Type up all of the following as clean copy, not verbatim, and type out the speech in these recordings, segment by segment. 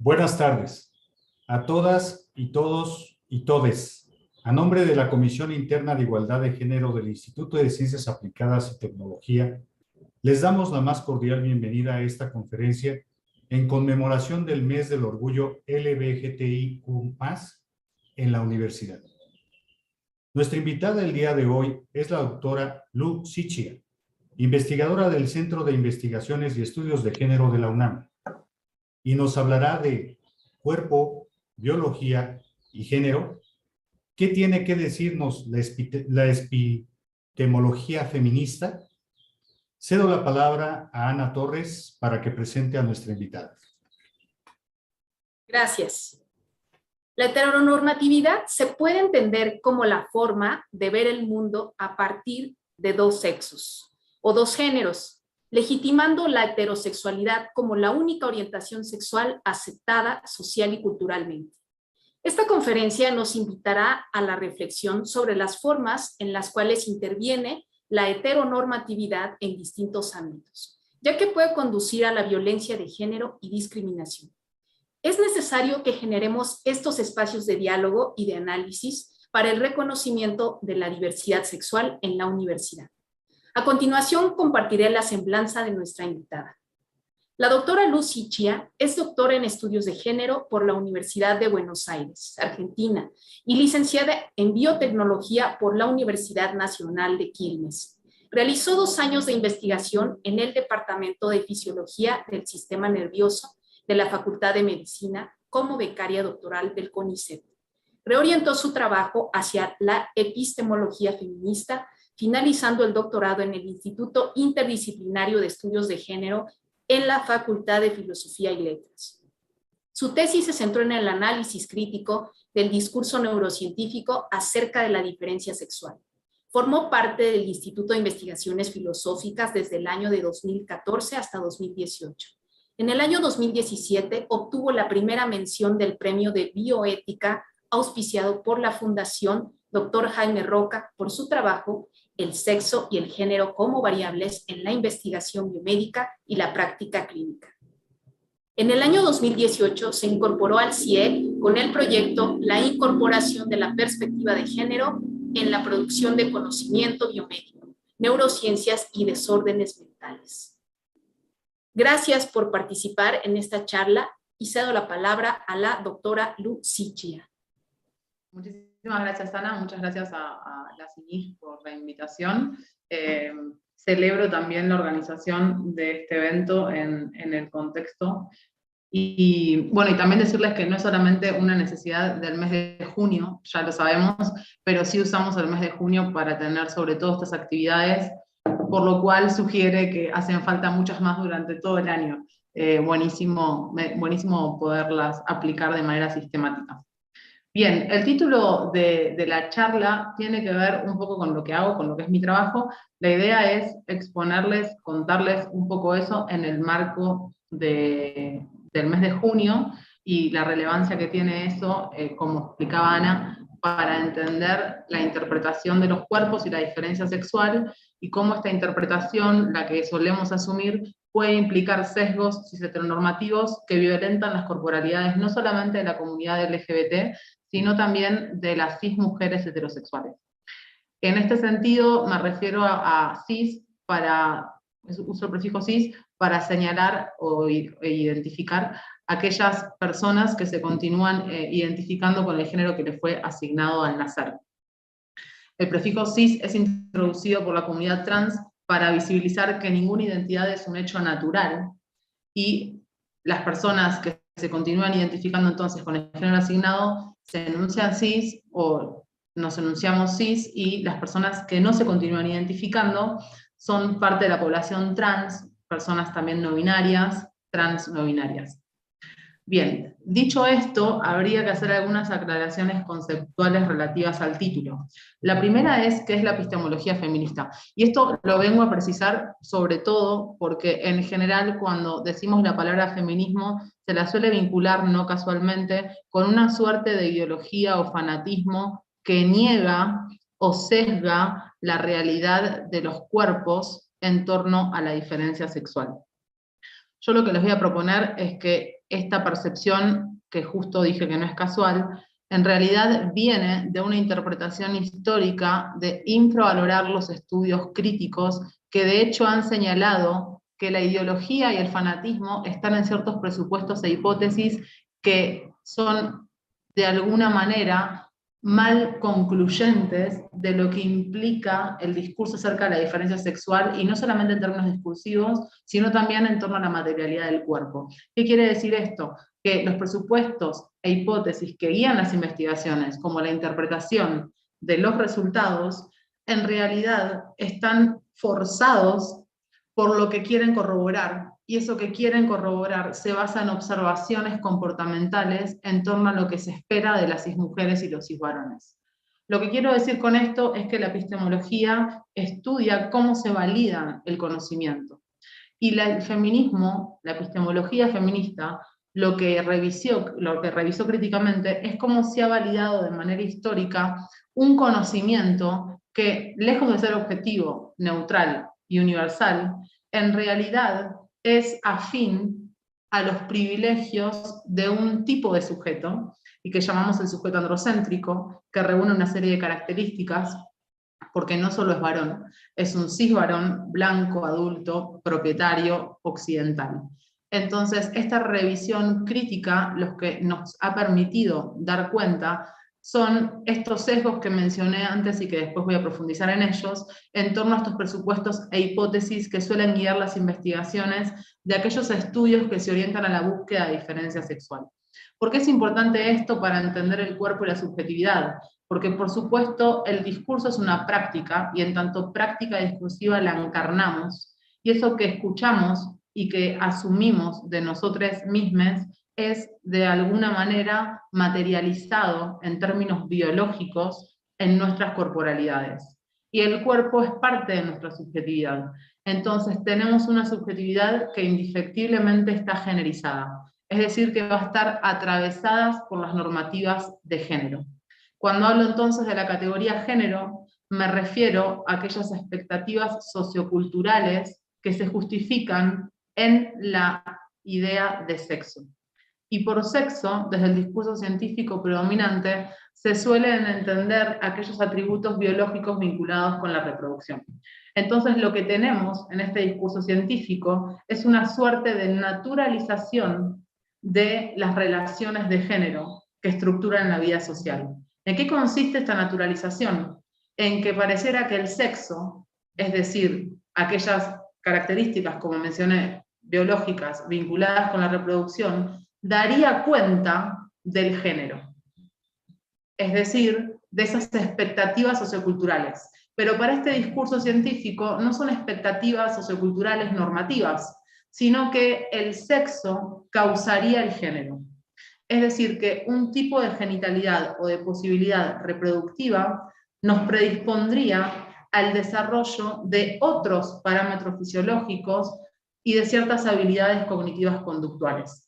Buenas tardes a todas y todos y todes. A nombre de la Comisión Interna de Igualdad de Género del Instituto de Ciencias Aplicadas y Tecnología, les damos la más cordial bienvenida a esta conferencia en conmemoración del Mes del Orgullo LGBTIQ+ en la universidad. Nuestra invitada el día de hoy es la doctora Lu Sichia, investigadora del Centro de Investigaciones y Estudios de Género de la UNAM, y nos hablará de cuerpo, biología y género. ¿Qué tiene que decirnos la epistemología feminista? Cedo la palabra a Ana Torres para que presente a nuestra invitada. Gracias. La heteronormatividad se puede entender como la forma de ver el mundo a partir de dos sexos o dos géneros, legitimando la heterosexualidad como la única orientación sexual aceptada social y culturalmente. Esta conferencia nos invitará a la reflexión sobre las formas en las cuales interviene la heteronormatividad en distintos ámbitos, ya que puede conducir a la violencia de género y discriminación. Es necesario que generemos estos espacios de diálogo y de análisis para el reconocimiento de la diversidad sexual en la universidad. A continuación, compartiré la semblanza de nuestra invitada. La doctora Lu Sichia es doctora en estudios de género por la Universidad de Buenos Aires, Argentina, y licenciada en biotecnología por la Universidad Nacional de Quilmes. Realizó 2 años de investigación en el Departamento de Fisiología del Sistema Nervioso de la Facultad de Medicina como becaria doctoral del CONICET. Reorientó su trabajo hacia la epistemología feminista, finalizando el doctorado en el Instituto Interdisciplinario de Estudios de Género en la Facultad de Filosofía y Letras. Su tesis se centró en el análisis crítico del discurso neurocientífico acerca de la diferencia sexual. Formó parte del Instituto de Investigaciones Filosóficas desde el año de 2014 hasta 2018. En el año 2017 obtuvo la primera mención del Premio de Bioética auspiciado por la Fundación Dr. Jaime Roca por su trabajo El sexo y el género como variables en la investigación biomédica y la práctica clínica. En el año 2018 se incorporó al CIE con el proyecto La incorporación de la perspectiva de género en la producción de conocimiento biomédico, neurociencias y desórdenes mentales. Gracias por participar en esta charla y cedo la palabra a la doctora Lu Sichia. Muchísimas gracias, Ana. Muchas gracias a la CINIS por la invitación. Celebro también la organización de este evento en el contexto. Y también decirles que no es solamente una necesidad del mes de junio, ya lo sabemos, pero sí usamos el mes de junio para tener sobre todo estas actividades, por lo cual sugiere que hacen falta muchas más durante todo el año. Buenísimo poderlas aplicar de manera sistemática. Bien, el título de la charla tiene que ver un poco con lo que hago, con lo que es mi trabajo. La idea es exponerles, contarles un poco eso en el marco del mes de junio y la relevancia que tiene eso, como explicaba Ana, para entender la interpretación de los cuerpos y la diferencia sexual y cómo esta interpretación, la que solemos asumir, puede implicar sesgos cis-heteronormativos que violentan las corporalidades no solamente de la comunidad LGBT, sino también de las cis mujeres heterosexuales. En este sentido me refiero a cis, uso el prefijo cis, para señalar e identificar aquellas personas que se continúan identificando con el género que les fue asignado al nacer. El prefijo cis es introducido por la comunidad trans para visibilizar que ninguna identidad es un hecho natural, y las personas que se continúan identificando entonces con el género asignado se enuncian cis o nos enunciamos cis, y las personas que no se continúan identificando son parte de la población trans, personas también no binarias, trans no binarias. Bien, dicho esto, habría que hacer algunas aclaraciones conceptuales relativas al título. La primera es qué es la epistemología feminista. Y esto lo vengo a precisar sobre todo porque en general cuando decimos la palabra feminismo se la suele vincular, no casualmente, con una suerte de ideología o fanatismo que niega o sesga la realidad de los cuerpos en torno a la diferencia sexual. Yo lo que les voy a proponer es que esta percepción, que justo dije que no es casual, en realidad viene de una interpretación histórica de infravalorar los estudios críticos que de hecho han señalado que la ideología y el fanatismo están en ciertos presupuestos e hipótesis que son de alguna manera mal concluyentes de lo que implica el discurso acerca de la diferencia sexual, y no solamente en términos discursivos, sino también en torno a la materialidad del cuerpo. ¿Qué quiere decir esto? Que los presupuestos e hipótesis que guían las investigaciones, como la interpretación de los resultados, en realidad están forzados por lo que quieren corroborar, y eso que quieren corroborar se basa en observaciones comportamentales en torno a lo que se espera de las cismujeres y los cisvarones. Lo que quiero decir con esto es que la epistemología estudia cómo se valida el conocimiento. Y el feminismo, la epistemología feminista, lo que revisó críticamente es cómo se ha validado de manera histórica un conocimiento que, lejos de ser objetivo, neutral y universal, en realidad es afín a los privilegios de un tipo de sujeto, y que llamamos el sujeto androcéntrico, que reúne una serie de características, porque no solo es varón, es un cisvarón blanco, adulto, propietario, occidental. Entonces, esta revisión crítica, lo que nos ha permitido dar cuenta son estos sesgos que mencioné antes y que después voy a profundizar en ellos, en torno a estos presupuestos e hipótesis que suelen guiar las investigaciones de aquellos estudios que se orientan a la búsqueda de diferencia sexual. ¿Por qué es importante esto para entender el cuerpo y la subjetividad? Porque, por supuesto, el discurso es una práctica, y en tanto práctica discursiva la encarnamos, y eso que escuchamos y que asumimos de nosotros mismos es de alguna manera materializado en términos biológicos en nuestras corporalidades. Y el cuerpo es parte de nuestra subjetividad. Entonces tenemos una subjetividad que indefectiblemente está generizada, es decir, que va a estar atravesada por las normativas de género. Cuando hablo entonces de la categoría género, me refiero a aquellas expectativas socioculturales que se justifican en la idea de sexo. Y por sexo, desde el discurso científico predominante, se suelen entender aquellos atributos biológicos vinculados con la reproducción. Entonces, lo que tenemos en este discurso científico es una suerte de naturalización de las relaciones de género que estructuran la vida social. ¿En qué consiste esta naturalización? En que pareciera que el sexo, es decir, aquellas características, como mencioné, biológicas vinculadas con la reproducción, daría cuenta del género, es decir, de esas expectativas socioculturales. Pero para este discurso científico no son expectativas socioculturales normativas, sino que el sexo causaría el género. Es decir, que un tipo de genitalidad o de posibilidad reproductiva nos predispondría al desarrollo de otros parámetros fisiológicos y de ciertas habilidades cognitivas conductuales.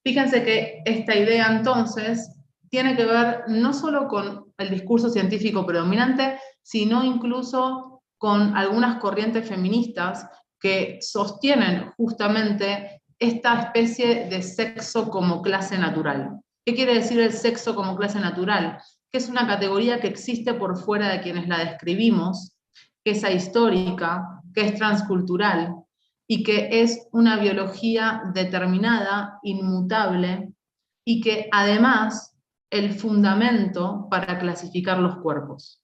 Fíjense que esta idea entonces tiene que ver no solo con el discurso científico predominante, sino incluso con algunas corrientes feministas que sostienen justamente esta especie de sexo como clase natural. ¿Qué quiere decir el sexo como clase natural? Que es una categoría que existe por fuera de quienes la describimos, que es ahistórica, que es transcultural, y que es una biología determinada, inmutable, y que además el fundamento para clasificar los cuerpos.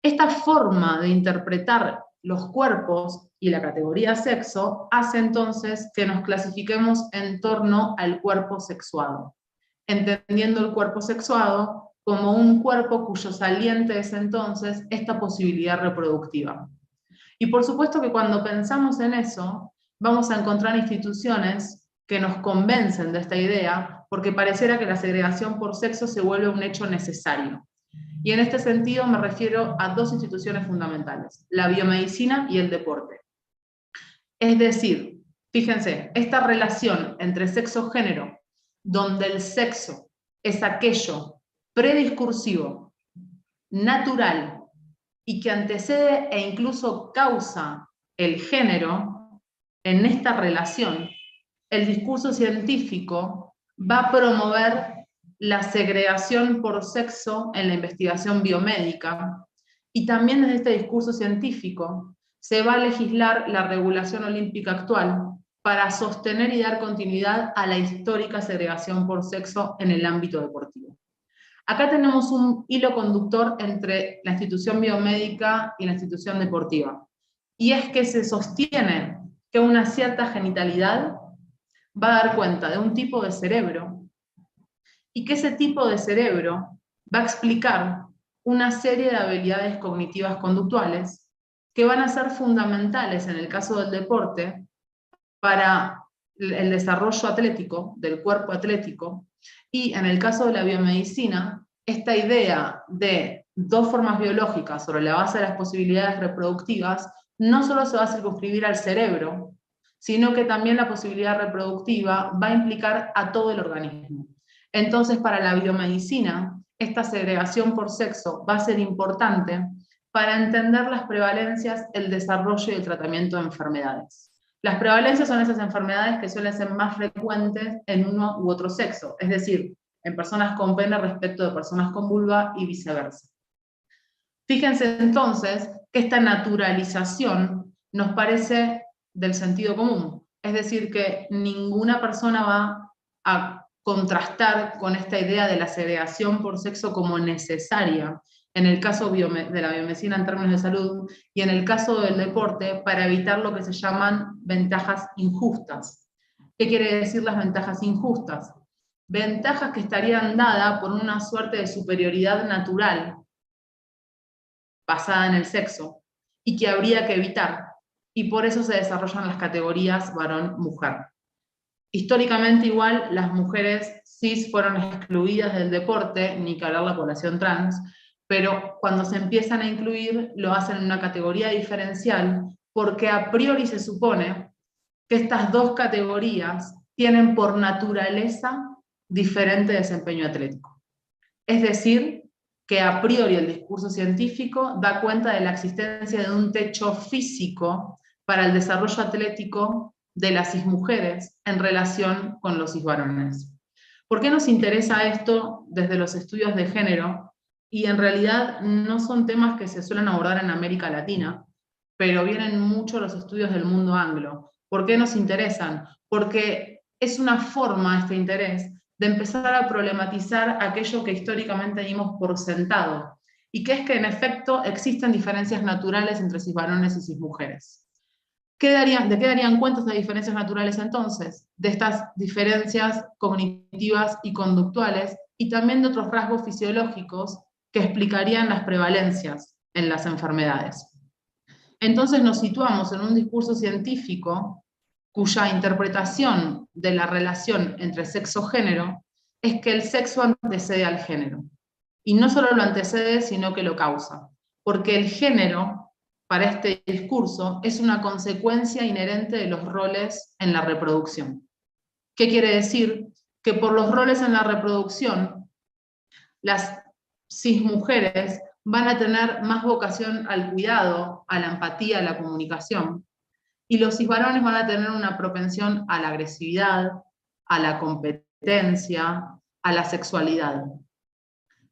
Esta forma de interpretar los cuerpos y la categoría sexo hace entonces que nos clasifiquemos en torno al cuerpo sexuado, entendiendo el cuerpo sexuado como un cuerpo cuyo saliente es entonces esta posibilidad reproductiva. Y por supuesto que cuando pensamos en eso, vamos a encontrar instituciones que nos convencen de esta idea, porque pareciera que la segregación por sexo se vuelve un hecho necesario. Y en este sentido me refiero a dos instituciones fundamentales, la biomedicina y el deporte. Es decir, fíjense, esta relación entre sexo-género, donde el sexo es aquello prediscursivo, natural, y que antecede e incluso causa el género, en esta relación el discurso científico va a promover la segregación por sexo en la investigación biomédica, y también desde este discurso científico se va a legislar la regulación olímpica actual para sostener y dar continuidad a la histórica segregación por sexo en el ámbito deportivo. Acá tenemos un hilo conductor entre la institución biomédica y la institución deportiva, y es que se sostiene que una cierta genitalidad va a dar cuenta de un tipo de cerebro, y que ese tipo de cerebro va a explicar una serie de habilidades cognitivas conductuales que van a ser fundamentales en el caso del deporte para el desarrollo atlético, del cuerpo atlético, y en el caso de la biomedicina, esta idea de dos formas biológicas sobre la base de las posibilidades reproductivas no solo se va a circunscribir al cerebro, sino que también la posibilidad reproductiva va a implicar a todo el organismo. Entonces, para la biomedicina, esta segregación por sexo va a ser importante para entender las prevalencias, el desarrollo y el tratamiento de enfermedades. Las prevalencias son esas enfermedades que suelen ser más frecuentes en uno u otro sexo, es decir, en personas con pene respecto de personas con vulva y viceversa. Fíjense entonces que esta naturalización nos parece del sentido común, es decir, que ninguna persona va a contrastar con esta idea de la segregación por sexo como necesaria en el caso de la biomedicina en términos de salud, y en el caso del deporte, para evitar lo que se llaman ventajas injustas. ¿Qué quiere decir las ventajas injustas? Ventajas que estarían dadas por una suerte de superioridad natural basada en el sexo, y que habría que evitar, y por eso se desarrollan las categorías varón-mujer. Históricamente igual, las mujeres cis fueron excluidas del deporte, ni que hablar la población trans, pero cuando se empiezan a incluir lo hacen en una categoría diferencial, porque a priori se supone que estas dos categorías tienen por naturaleza diferente desempeño atlético. Es decir, que a priori el discurso científico da cuenta de la existencia de un techo físico para el desarrollo atlético de las cismujeres en relación con los cisvarones. ¿Por qué nos interesa esto desde los estudios de género? Y en realidad no son temas que se suelen abordar en América Latina, pero vienen mucho los estudios del mundo anglo. ¿Por qué nos interesan? Porque es una forma, este interés, de empezar a problematizar aquello que históricamente dimos por sentado, y que es que en efecto existen diferencias naturales entre cisvarones y cismujeres. ¿De qué darían cuenta estas diferencias naturales entonces? De estas diferencias cognitivas y conductuales, y también de otros rasgos fisiológicos que explicarían las prevalencias en las enfermedades. Entonces nos situamos en un discurso científico cuya interpretación de la relación entre sexo-género es que el sexo antecede al género. Y no solo lo antecede, sino que lo causa. Porque el género, para este discurso, es una consecuencia inherente de los roles en la reproducción. ¿Qué quiere decir? Que por los roles en la reproducción, las cismujeres van a tener más vocación al cuidado, a la empatía, a la comunicación, y los cisvarones van a tener una propensión a la agresividad, a la competencia, a la sexualidad.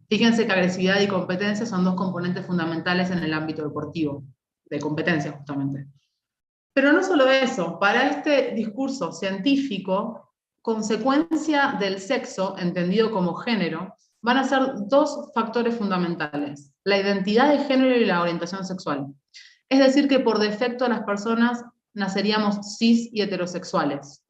Fíjense que agresividad y competencia son dos componentes fundamentales en el ámbito deportivo, de competencia justamente. Pero no solo eso, para este discurso científico, consecuencia del sexo, entendido como género, van a ser dos factores fundamentales: la identidad de género y la orientación sexual. Es decir, que por defecto las personas naceríamos cis y heterosexuales.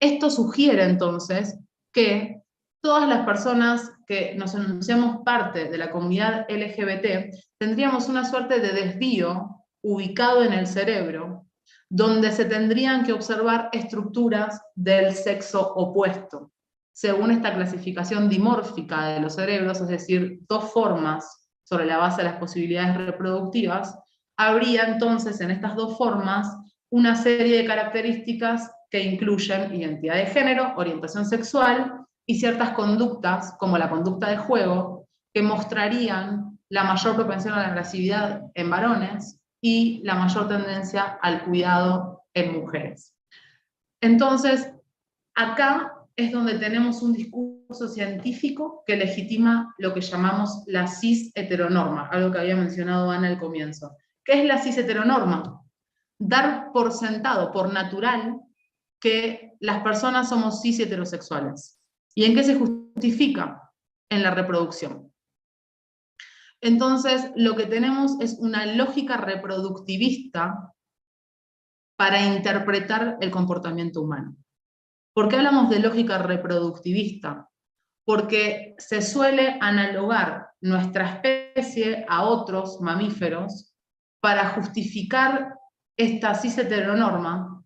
Esto sugiere entonces que todas las personas que nos enunciamos parte de la comunidad LGBT tendríamos una suerte de desvío ubicado en el cerebro, donde se tendrían que observar estructuras del sexo opuesto, según esta clasificación dimórfica de los cerebros, es decir, dos formas sobre la base de las posibilidades reproductivas. Habría entonces en estas dos formas una serie de características que incluyen identidad de género, orientación sexual y ciertas conductas, como la conducta de juego, que mostrarían la mayor propensión a la agresividad en varones y la mayor tendencia al cuidado en mujeres. Entonces, acá es donde tenemos un discurso científico que legitima lo que llamamos la cis heteronorma, algo que había mencionado Ana al comienzo. ¿Qué es la cis heteronorma? Dar por sentado, por natural, que las personas somos cis heterosexuales. ¿Y en qué se justifica? En la reproducción. Entonces, lo que tenemos es una lógica reproductivista para interpretar el comportamiento humano. ¿Por qué hablamos de lógica reproductivista? Porque se suele analogar nuestra especie a otros mamíferos para justificar esta cis heteronorma,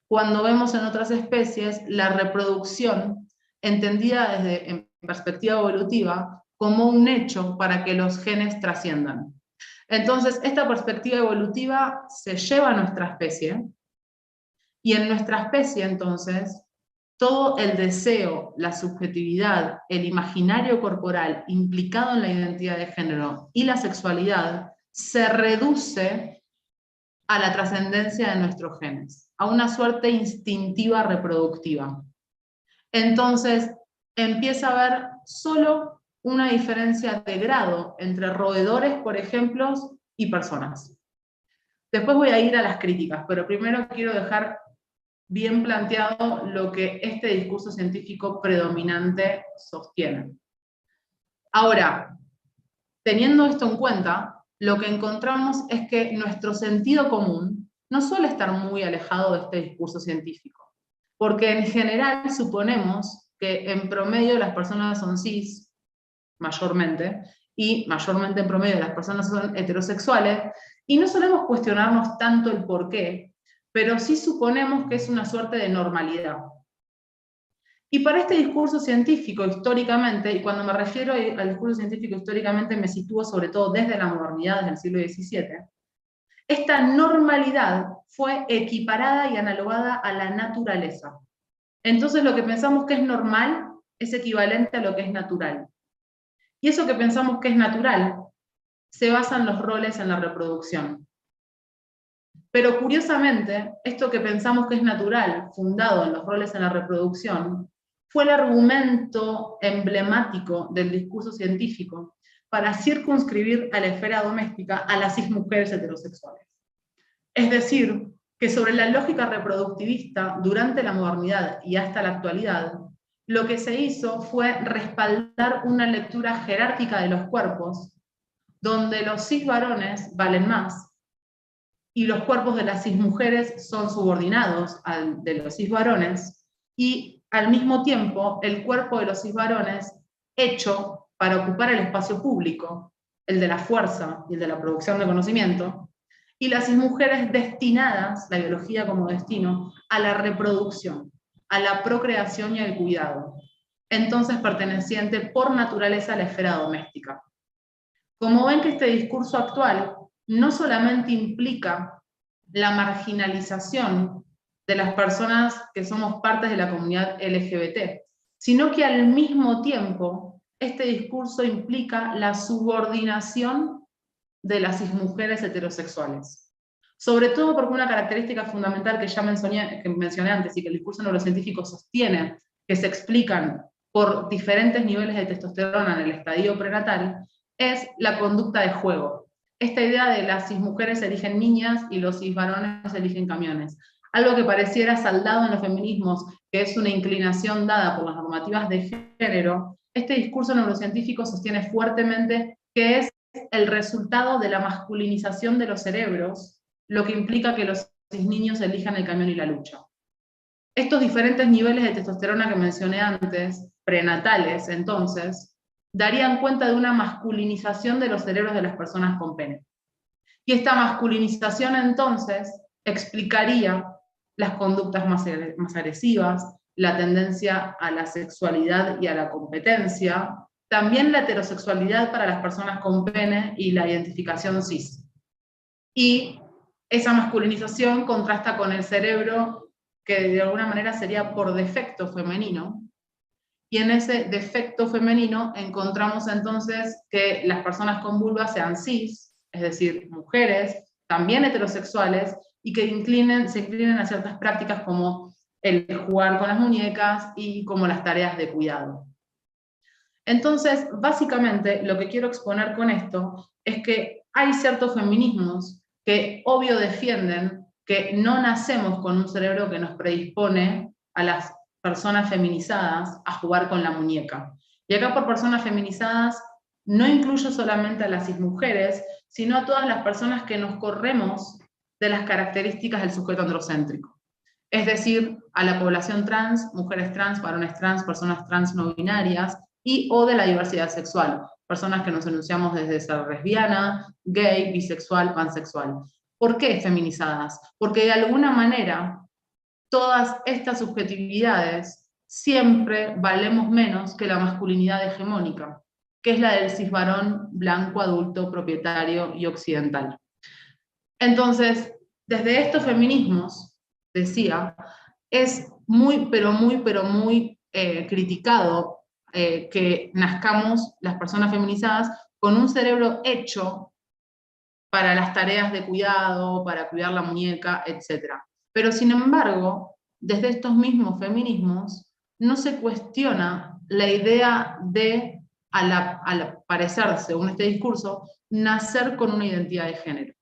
cuando vemos en otras especies la reproducción entendida desde en perspectiva evolutiva como un hecho para que los genes trasciendan. Entonces, esta perspectiva evolutiva se lleva a nuestra especie, y en nuestra especie, entonces, todo el deseo, la subjetividad, el imaginario corporal implicado en la identidad de género y la sexualidad se reduce a la trascendencia de nuestros genes, a una suerte instintiva reproductiva. Entonces, empieza a haber solo una diferencia de grado entre roedores, por ejemplo, y personas. Después voy a ir a las críticas, pero primero quiero dejar bien planteado lo que este discurso científico predominante sostiene. Ahora, teniendo esto en cuenta, lo que encontramos es que nuestro sentido común no suele estar muy alejado de este discurso científico, porque en general suponemos que en promedio las personas son cis, mayormente, y mayormente en promedio las personas son heterosexuales, y no solemos cuestionarnos tanto el por qué, pero sí suponemos que es una suerte de normalidad. Y para este discurso científico históricamente, y cuando me refiero al discurso científico históricamente me sitúo sobre todo desde la modernidad, desde el siglo XVII, esta normalidad fue equiparada y analogada a la naturaleza. Entonces lo que pensamos que es normal es equivalente a lo que es natural. Y eso que pensamos que es natural se basa en los roles en la reproducción. Pero curiosamente, esto que pensamos que es natural, fundado en los roles en la reproducción, fue el argumento emblemático del discurso científico para circunscribir a la esfera doméstica a las cismujeres heterosexuales. Es decir, que sobre la lógica reproductivista durante la modernidad y hasta la actualidad, lo que se hizo fue respaldar una lectura jerárquica de los cuerpos, donde los cis varones valen más, y los cuerpos de las cismujeres son subordinados al de los cis varones, y al mismo tiempo el cuerpo de los cis varones hecho para ocupar el espacio público, el de la fuerza y el de la producción de conocimiento, y las cismujeres destinadas, la biología como destino, a la reproducción, a la procreación y al cuidado, entonces perteneciente por naturaleza a la esfera doméstica. Como ven que este discurso actual no solamente implica la marginalización de las personas que somos partes de la comunidad LGBT, sino que al mismo tiempo este discurso implica la subordinación de las cismujeres heterosexuales. Sobre todo porque una característica fundamental que ya mencioné antes y que el discurso neurocientífico sostiene, que se explican por diferentes niveles de testosterona en el estadio prenatal, es la conducta de juego. Esta idea de las cismujeres eligen niñas y los cisvarones eligen camiones. Algo que pareciera saldado en los feminismos, que es una inclinación dada por las normativas de género, este discurso neurocientífico sostiene fuertemente que es el resultado de la masculinización de los cerebros, lo que implica que los cisniños elijan el camión y la lucha. Estos diferentes niveles de testosterona que mencioné antes, prenatales entonces, darían cuenta de una masculinización de los cerebros de las personas con pene. Y esta masculinización entonces explicaría las conductas más agresivas, la tendencia a la sexualidad y a la competencia, también la heterosexualidad para las personas con pene y la identificación cis. Y esa masculinización contrasta con el cerebro que de alguna manera sería por defecto femenino, y en ese defecto femenino encontramos entonces que las personas con vulva sean cis, es decir, mujeres, también heterosexuales, y que se inclinen a ciertas prácticas como el jugar con las muñecas y como las tareas de cuidado. Entonces, básicamente, lo que quiero exponer con esto es que hay ciertos feminismos que obvio defienden que no nacemos con un cerebro que nos predispone a las personas feminizadas a jugar con la muñeca. Y acá por personas feminizadas no incluyo solamente a las cismujeres, sino a todas las personas que nos corremos de las características del sujeto androcéntrico. Es decir, a la población trans, mujeres trans, varones trans, personas trans no binarias, y o de la diversidad sexual, personas que nos enunciamos desde ser lesbiana, gay, bisexual, pansexual. ¿Por qué feminizadas? Porque de alguna manera todas estas subjetividades siempre valemos menos que la masculinidad hegemónica, que es la del cisvarón blanco, adulto, propietario y occidental. Entonces, desde estos feminismos, decía, es muy, pero muy criticado que nazcamos las personas feminizadas con un cerebro hecho para las tareas de cuidado, para cuidar la muñeca, etc. Pero sin embargo, desde estos mismos feminismos, no se cuestiona la idea de, al parecer, según este discurso, nacer con una identidad de género.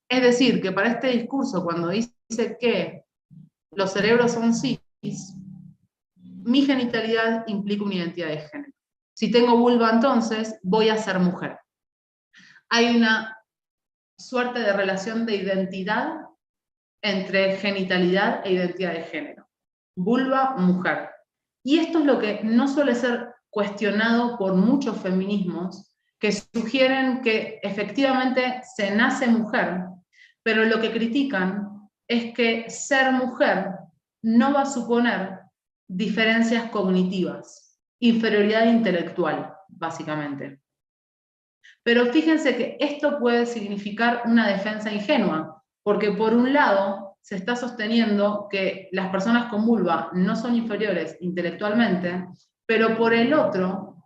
Es decir, que para este discurso, cuando dice que los cerebros son cis, mi genitalidad implica una identidad de género. Si tengo vulva, entonces voy a ser mujer. Hay una suerte de relación de identidad entre genitalidad e identidad de género. Vulva, mujer. Y esto es lo que no suele ser cuestionado por muchos feminismos que sugieren que efectivamente se nace mujer, pero lo que critican es que ser mujer no va a suponer diferencias cognitivas, inferioridad intelectual, básicamente. Pero fíjense que esto puede significar una defensa ingenua, porque por un lado se está sosteniendo que las personas con vulva no son inferiores intelectualmente, pero por el otro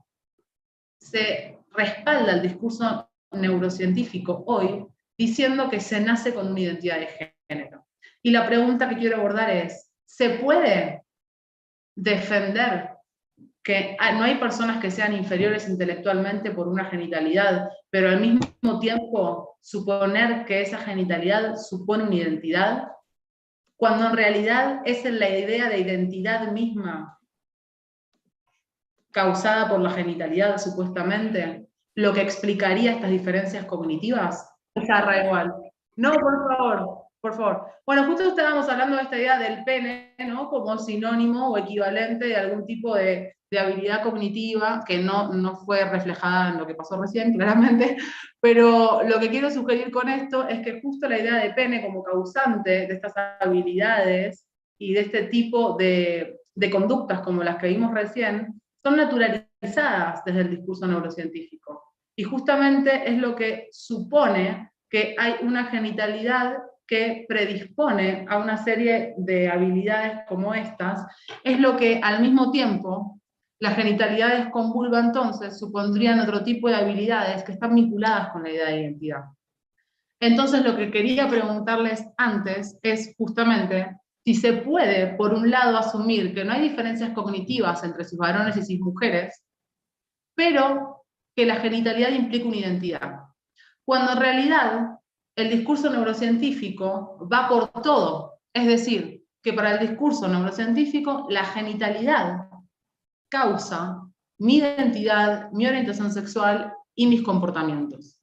se respalda el discurso neurocientífico hoy diciendo que se nace con una identidad de género. Y la pregunta que quiero abordar es, ¿se puede defender que no hay personas que sean inferiores intelectualmente por una genitalidad, pero al mismo tiempo suponer que esa genitalidad supone una identidad, cuando en realidad es en la idea de identidad misma causada por la genitalidad, supuestamente, lo que explicaría estas diferencias cognitivas? Zarra igual. No, por favor, por favor. Bueno, justo estábamos hablando de esta idea del pene, ¿no? Como sinónimo o equivalente de algún tipo de habilidad cognitiva, que no fue reflejada en lo que pasó recién, claramente, pero lo que quiero sugerir con esto es que justo la idea de pene como causante de estas habilidades y de este tipo de conductas como las que vimos recién, son naturalizadas desde el discurso neurocientífico. Y justamente es lo que supone que hay una genitalidad que predispone a una serie de habilidades como estas, es lo que al mismo tiempo las genitalidades con vulva entonces supondrían otro tipo de habilidades que están vinculadas con la idea de identidad. Entonces lo que quería preguntarles antes es justamente si se puede, por un lado, asumir que no hay diferencias cognitivas entre cis varones y cis mujeres, pero que la genitalidad implica una identidad. Cuando en realidad el discurso neurocientífico va por todo. Es decir, que para el discurso neurocientífico la genitalidad causa mi identidad, mi orientación sexual y mis comportamientos.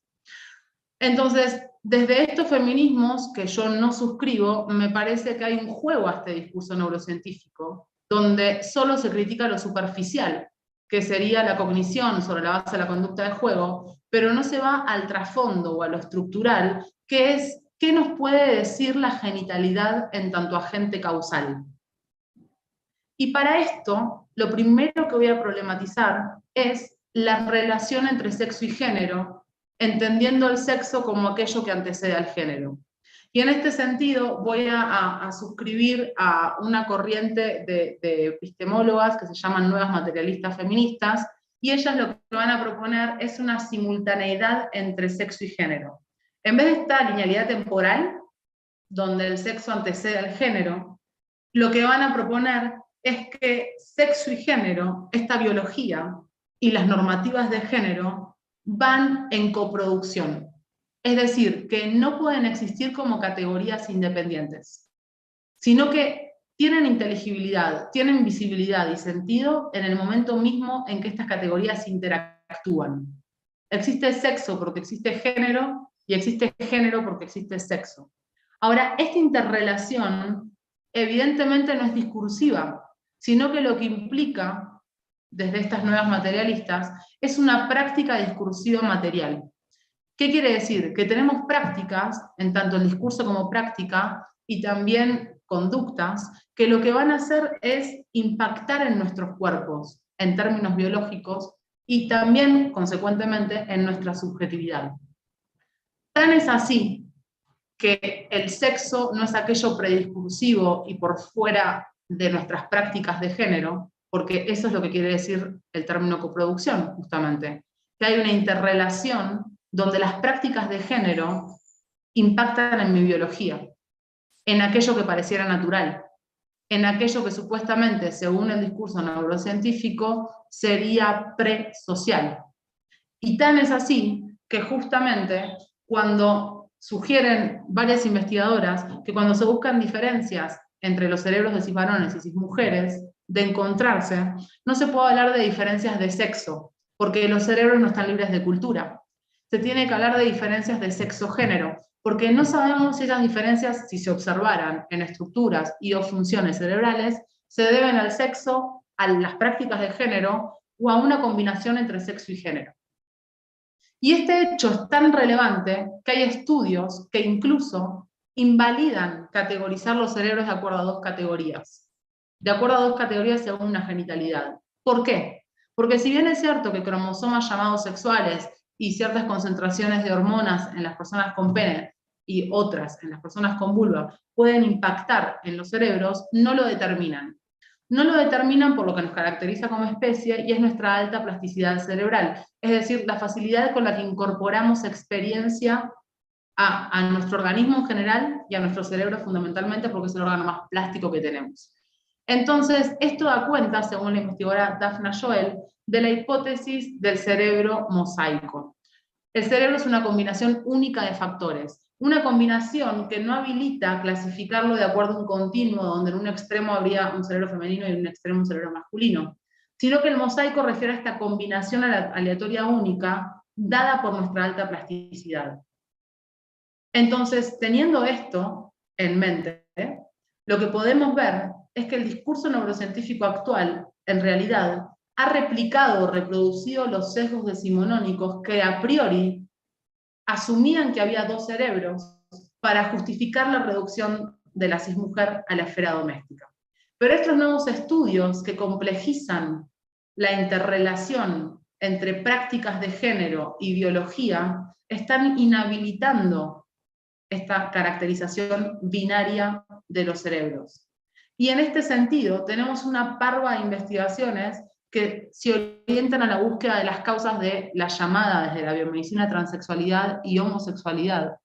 Entonces, desde estos feminismos que yo no suscribo, me parece que hay un juego a este discurso neurocientífico, donde solo se critica lo superficial, que sería la cognición sobre la base de la conducta de juego, pero no se va al trasfondo o a lo estructural, que es qué nos puede decir la genitalidad en tanto agente causal. Y para esto, lo primero que voy a problematizar es la relación entre sexo y género, entendiendo el sexo como aquello que antecede al género. Y en este sentido voy a suscribir a una corriente de epistemólogas que se llaman nuevas materialistas feministas, y ellas lo que van a proponer es una simultaneidad entre sexo y género. En vez de esta linealidad temporal, donde el sexo antecede al género, lo que van a proponer es que sexo y género, esta biología y las normativas de género van en coproducción. Es decir, que no pueden existir como categorías independientes, sino que tienen inteligibilidad, tienen visibilidad y sentido en el momento mismo en que estas categorías interactúan. Existe sexo porque existe género, y existe género porque existe sexo. Ahora, esta interrelación evidentemente no es discursiva, sino que lo que implica, desde estas nuevas materialistas, es una práctica discursiva material. ¿Qué quiere decir? Que tenemos prácticas, en tanto el discurso como práctica, y también conductas, que lo que van a hacer es impactar en nuestros cuerpos, en términos biológicos, y también, consecuentemente, en nuestra subjetividad. Tan es así que el sexo no es aquello prediscursivo y por fuera de nuestras prácticas de género, porque eso es lo que quiere decir el término coproducción, justamente, que hay una interrelación donde las prácticas de género impactan en mi biología, en aquello que pareciera natural, en aquello que supuestamente, según el discurso neurocientífico, sería presocial. Y tan es así que justamente cuando sugieren varias investigadoras que cuando se buscan diferencias entre los cerebros de cisvarones y cismujeres, de encontrarse, no se puede hablar de diferencias de sexo, porque los cerebros no están libres de cultura. Se tiene que hablar de diferencias de sexo-género, porque no sabemos si esas diferencias, si se observaran en estructuras y o funciones cerebrales, se deben al sexo, a las prácticas de género o a una combinación entre sexo y género. Y este hecho es tan relevante que hay estudios que incluso invalidan categorizar los cerebros de acuerdo a dos categorías. De acuerdo a dos categorías según una genitalidad. ¿Por qué? Porque si bien es cierto que cromosomas llamados sexuales y ciertas concentraciones de hormonas en las personas con pene y otras en las personas con vulva pueden impactar en los cerebros, no lo determinan. No lo determinan por lo que nos caracteriza como especie y es nuestra alta plasticidad cerebral, es decir, la facilidad con la que incorporamos experiencia a nuestro organismo en general y a nuestro cerebro fundamentalmente porque es el órgano más plástico que tenemos. Entonces, esto da cuenta, según la investigadora Daphna Joel, de la hipótesis del cerebro mosaico. El cerebro es una combinación única de factores, una combinación que no habilita clasificarlo de acuerdo a un continuo, donde en un extremo habría un cerebro femenino y en un extremo un cerebro masculino, sino que el mosaico refiere a esta combinación aleatoria única dada por nuestra alta plasticidad. Entonces, teniendo esto en mente, lo que podemos ver es que el discurso neurocientífico actual, en realidad, ha replicado o reproducido los sesgos decimonónicos que a priori asumían que había dos cerebros para justificar la reducción de la cismujer a la esfera doméstica. Pero estos nuevos estudios que complejizan la interrelación entre prácticas de género y biología están inhabilitando esta caracterización binaria de los cerebros. Y en este sentido tenemos una parva de investigaciones que se orientan a la búsqueda de las causas de la llamada desde la biomedicina transexualidad y homosexualidad,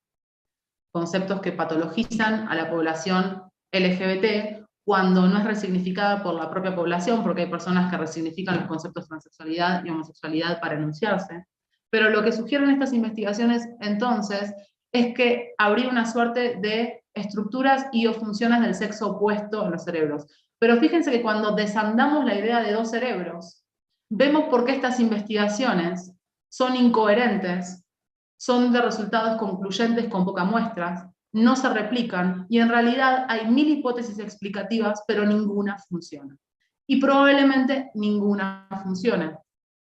conceptos que patologizan a la población LGBT cuando no es resignificada por la propia población, porque hay personas que resignifican los conceptos transexualidad y homosexualidad para enunciarse. Pero lo que sugieren estas investigaciones entonces es que habría una suerte de estructuras y o funciones del sexo opuesto en los cerebros. Pero fíjense que cuando desandamos la idea de dos cerebros, vemos por qué estas investigaciones son incoherentes, son de resultados concluyentes con pocas muestras, no se replican, y en realidad hay 1000 hipótesis explicativas, pero ninguna funciona. Y probablemente ninguna funcione.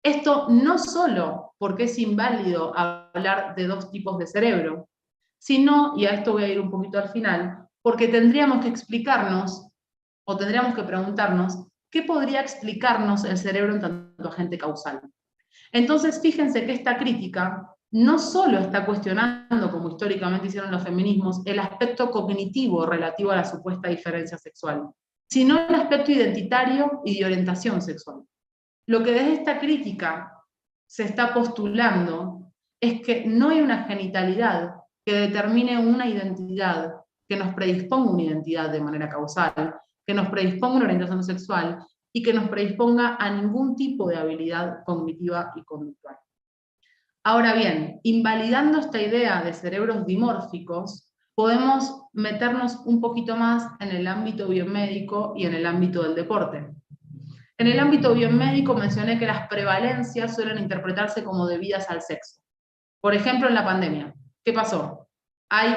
Esto no solo porque es inválido hablar de dos tipos de cerebro, sino, y a esto voy a ir un poquito al final, porque tendríamos que explicarnos, o tendríamos que preguntarnos, ¿qué podría explicarnos el cerebro en tanto agente causal? Entonces, fíjense que esta crítica no solo está cuestionando, como históricamente hicieron los feminismos, el aspecto cognitivo relativo a la supuesta diferencia sexual, sino el aspecto identitario y de orientación sexual. Lo que desde esta crítica se está postulando es que no hay una genitalidad que determine una identidad, que nos predisponga una identidad de manera causal, que nos predisponga a una orientación sexual y que nos predisponga a ningún tipo de habilidad cognitiva y conductual. Ahora bien, invalidando esta idea de cerebros dimórficos, podemos meternos un poquito más en el ámbito biomédico y en el ámbito del deporte. En el ámbito biomédico mencioné que las prevalencias suelen interpretarse como debidas al sexo. Por ejemplo, en la pandemia, ¿qué pasó? Hay,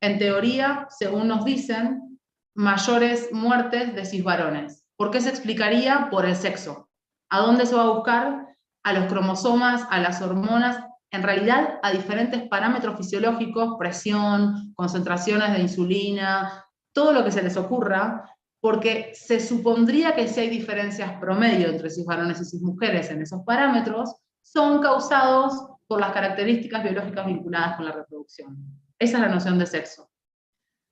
en teoría, según nos dicen, mayores muertes de cisvarones. ¿Por qué se explicaría? Por el sexo. ¿A dónde se va a buscar? A los cromosomas, a las hormonas, en realidad a diferentes parámetros fisiológicos, presión, concentraciones de insulina, todo lo que se les ocurra, porque se supondría que si hay diferencias promedio entre cisvarones y cismujeres en esos parámetros, son causados por las características biológicas vinculadas con la reproducción. Esa es la noción de sexo.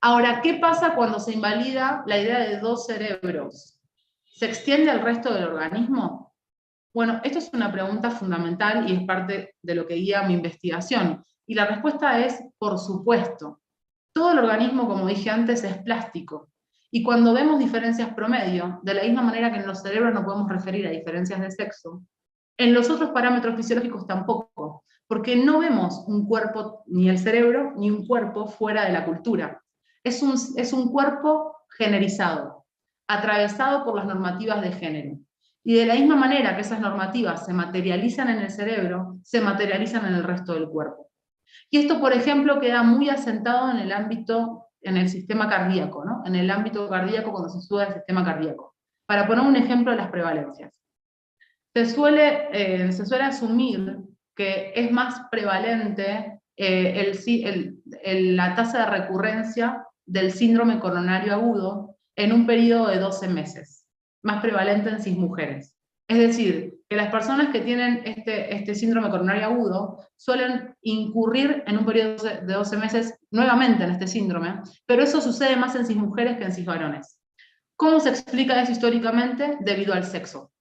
Ahora, ¿qué pasa cuando se invalida la idea de dos cerebros? ¿Se extiende al resto del organismo? Bueno, esto es una pregunta fundamental y es parte de lo que guía mi investigación. Y la respuesta es, por supuesto. Todo el organismo, como dije antes, es plástico. Y cuando vemos diferencias promedio, de la misma manera que en los cerebros no podemos referir a diferencias de sexo, en los otros parámetros fisiológicos tampoco, porque no vemos un cuerpo, ni el cerebro, ni un cuerpo fuera de la cultura. Es un cuerpo generizado, atravesado por las normativas de género. Y de la misma manera que esas normativas se materializan en el cerebro, se materializan en el resto del cuerpo. Y esto, por ejemplo, queda muy asentado en el ámbito, en el sistema cardíaco, ¿no? En el ámbito cardíaco cuando se estudia el sistema cardíaco. Para poner un ejemplo de las prevalencias. Se suele asumir que es más prevalente la tasa de recurrencia del síndrome coronario agudo en un periodo de 12 meses, más prevalente en cismujeres. Es decir, que las personas que tienen este síndrome coronario agudo suelen incurrir en un periodo de 12 meses nuevamente en este síndrome, pero eso sucede más en cismujeres que en cisvarones. ¿Cómo se explica eso históricamente? Debido al sexo.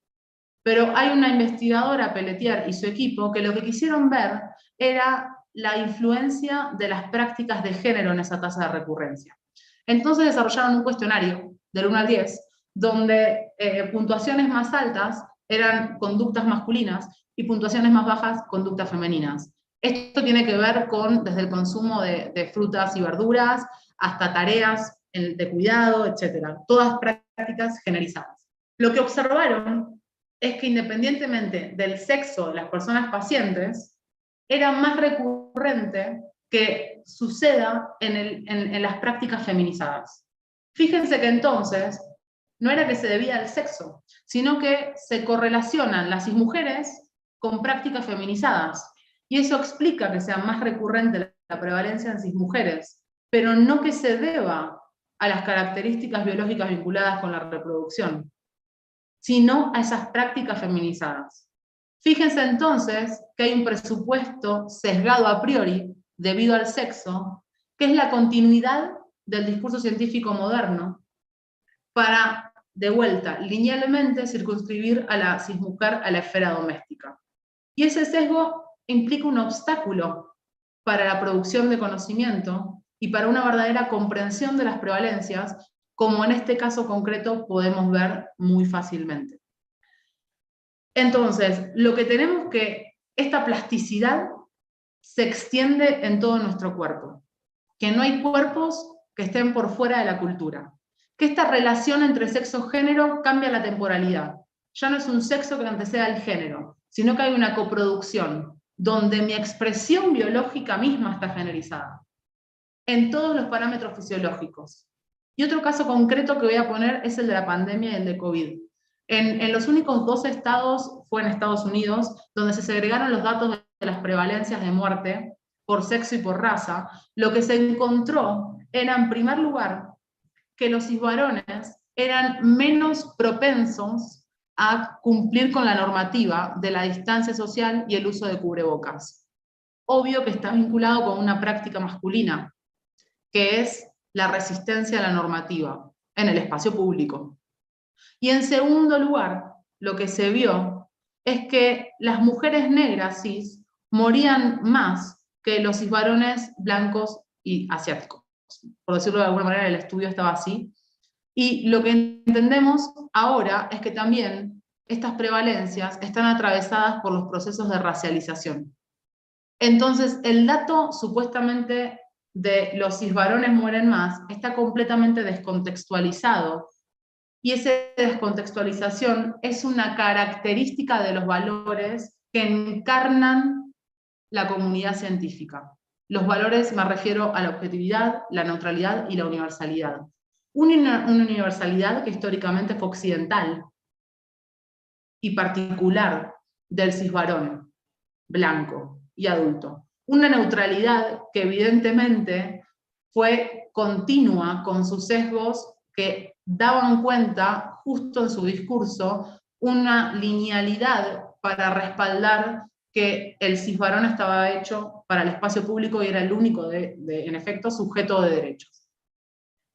Pero hay una investigadora, Pelletier, y su equipo, que lo que quisieron ver era la influencia de las prácticas de género en esa tasa de recurrencia. Entonces desarrollaron un cuestionario del 1 al 10, donde puntuaciones más altas eran conductas masculinas y puntuaciones más bajas conductas femeninas. Esto tiene que ver con desde el consumo de frutas y verduras hasta tareas de cuidado, etc. Todas prácticas generalizadas. Lo que observaron es que independientemente del sexo de las personas pacientes, era más recurrente que suceda en las prácticas feminizadas. Fíjense que entonces no era que se debía al sexo, sino que se correlacionan las cismujeres con prácticas feminizadas. Y eso explica que sea más recurrente la prevalencia en cismujeres, pero no que se deba a las características biológicas vinculadas con la reproducción, sino a esas prácticas feminizadas. Fíjense entonces que hay un presupuesto sesgado a priori debido al sexo, que es la continuidad del discurso científico moderno para, de vuelta, linealmente circunscribir a la cismujer a la esfera doméstica. Y ese sesgo implica un obstáculo para la producción de conocimiento y para una verdadera comprensión de las prevalencias, como en este caso concreto podemos ver muy fácilmente. Entonces, lo que tenemos que, esta plasticidad se extiende en todo nuestro cuerpo, que no hay cuerpos que estén por fuera de la cultura, que esta relación entre sexo-género cambia la temporalidad, ya no es un sexo que anteceda al género, sino que hay una coproducción, donde mi expresión biológica misma está generizada, en todos los parámetros fisiológicos. Y otro caso concreto que voy a poner es el de la pandemia y el de COVID. En los únicos 2 estados, fue en Estados Unidos, donde se segregaron los datos de las prevalencias de muerte por sexo y por raza, lo que se encontró era, en primer lugar, que los cisvarones eran menos propensos a cumplir con la normativa de la distancia social y el uso de cubrebocas. Obvio que está vinculado con una práctica masculina, que es la resistencia a la normativa en el espacio público. Y en segundo lugar, lo que se vio es que las mujeres negras cis morían más que los cisvarones blancos y asiáticos. Por decirlo de alguna manera, el estudio estaba así. Y lo que entendemos ahora es que también estas prevalencias están atravesadas por los procesos de racialización. Entonces, el dato supuestamente de los cisvarones mueren más está completamente descontextualizado. Y esa descontextualización es una característica de los valores que encarnan la comunidad científica. Los valores me refiero a la objetividad, la neutralidad y la universalidad. Una universalidad que históricamente fue occidental y particular del cisvarón blanco y adulto. Una neutralidad que evidentemente fue continua con sus sesgos que daban cuenta, justo en su discurso, una linealidad para respaldar que el cisvarón estaba hecho para el espacio público y era el único, en efecto, sujeto de derechos.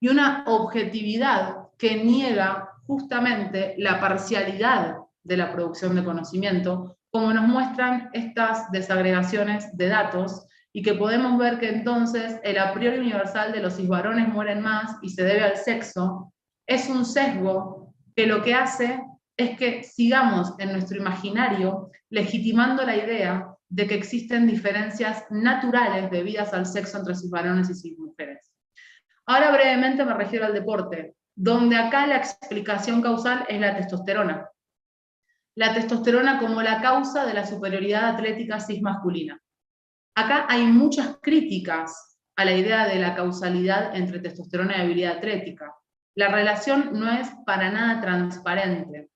Y una objetividad que niega justamente la parcialidad de la producción de conocimiento, como nos muestran estas desagregaciones de datos, y que podemos ver que entonces el a priori universal de los cisvarones mueren más y se debe al sexo, es un sesgo que lo que hace es que sigamos en nuestro imaginario legitimando la idea de que existen diferencias naturales debidas al sexo entre cisvarones y cismujeres. Ahora brevemente me refiero al deporte, donde acá la explicación causal es la testosterona. La testosterona como la causa de la superioridad atlética cismasculina. Acá hay muchas críticas a la idea de la causalidad entre testosterona y habilidad atlética. La relación no es para nada transparente.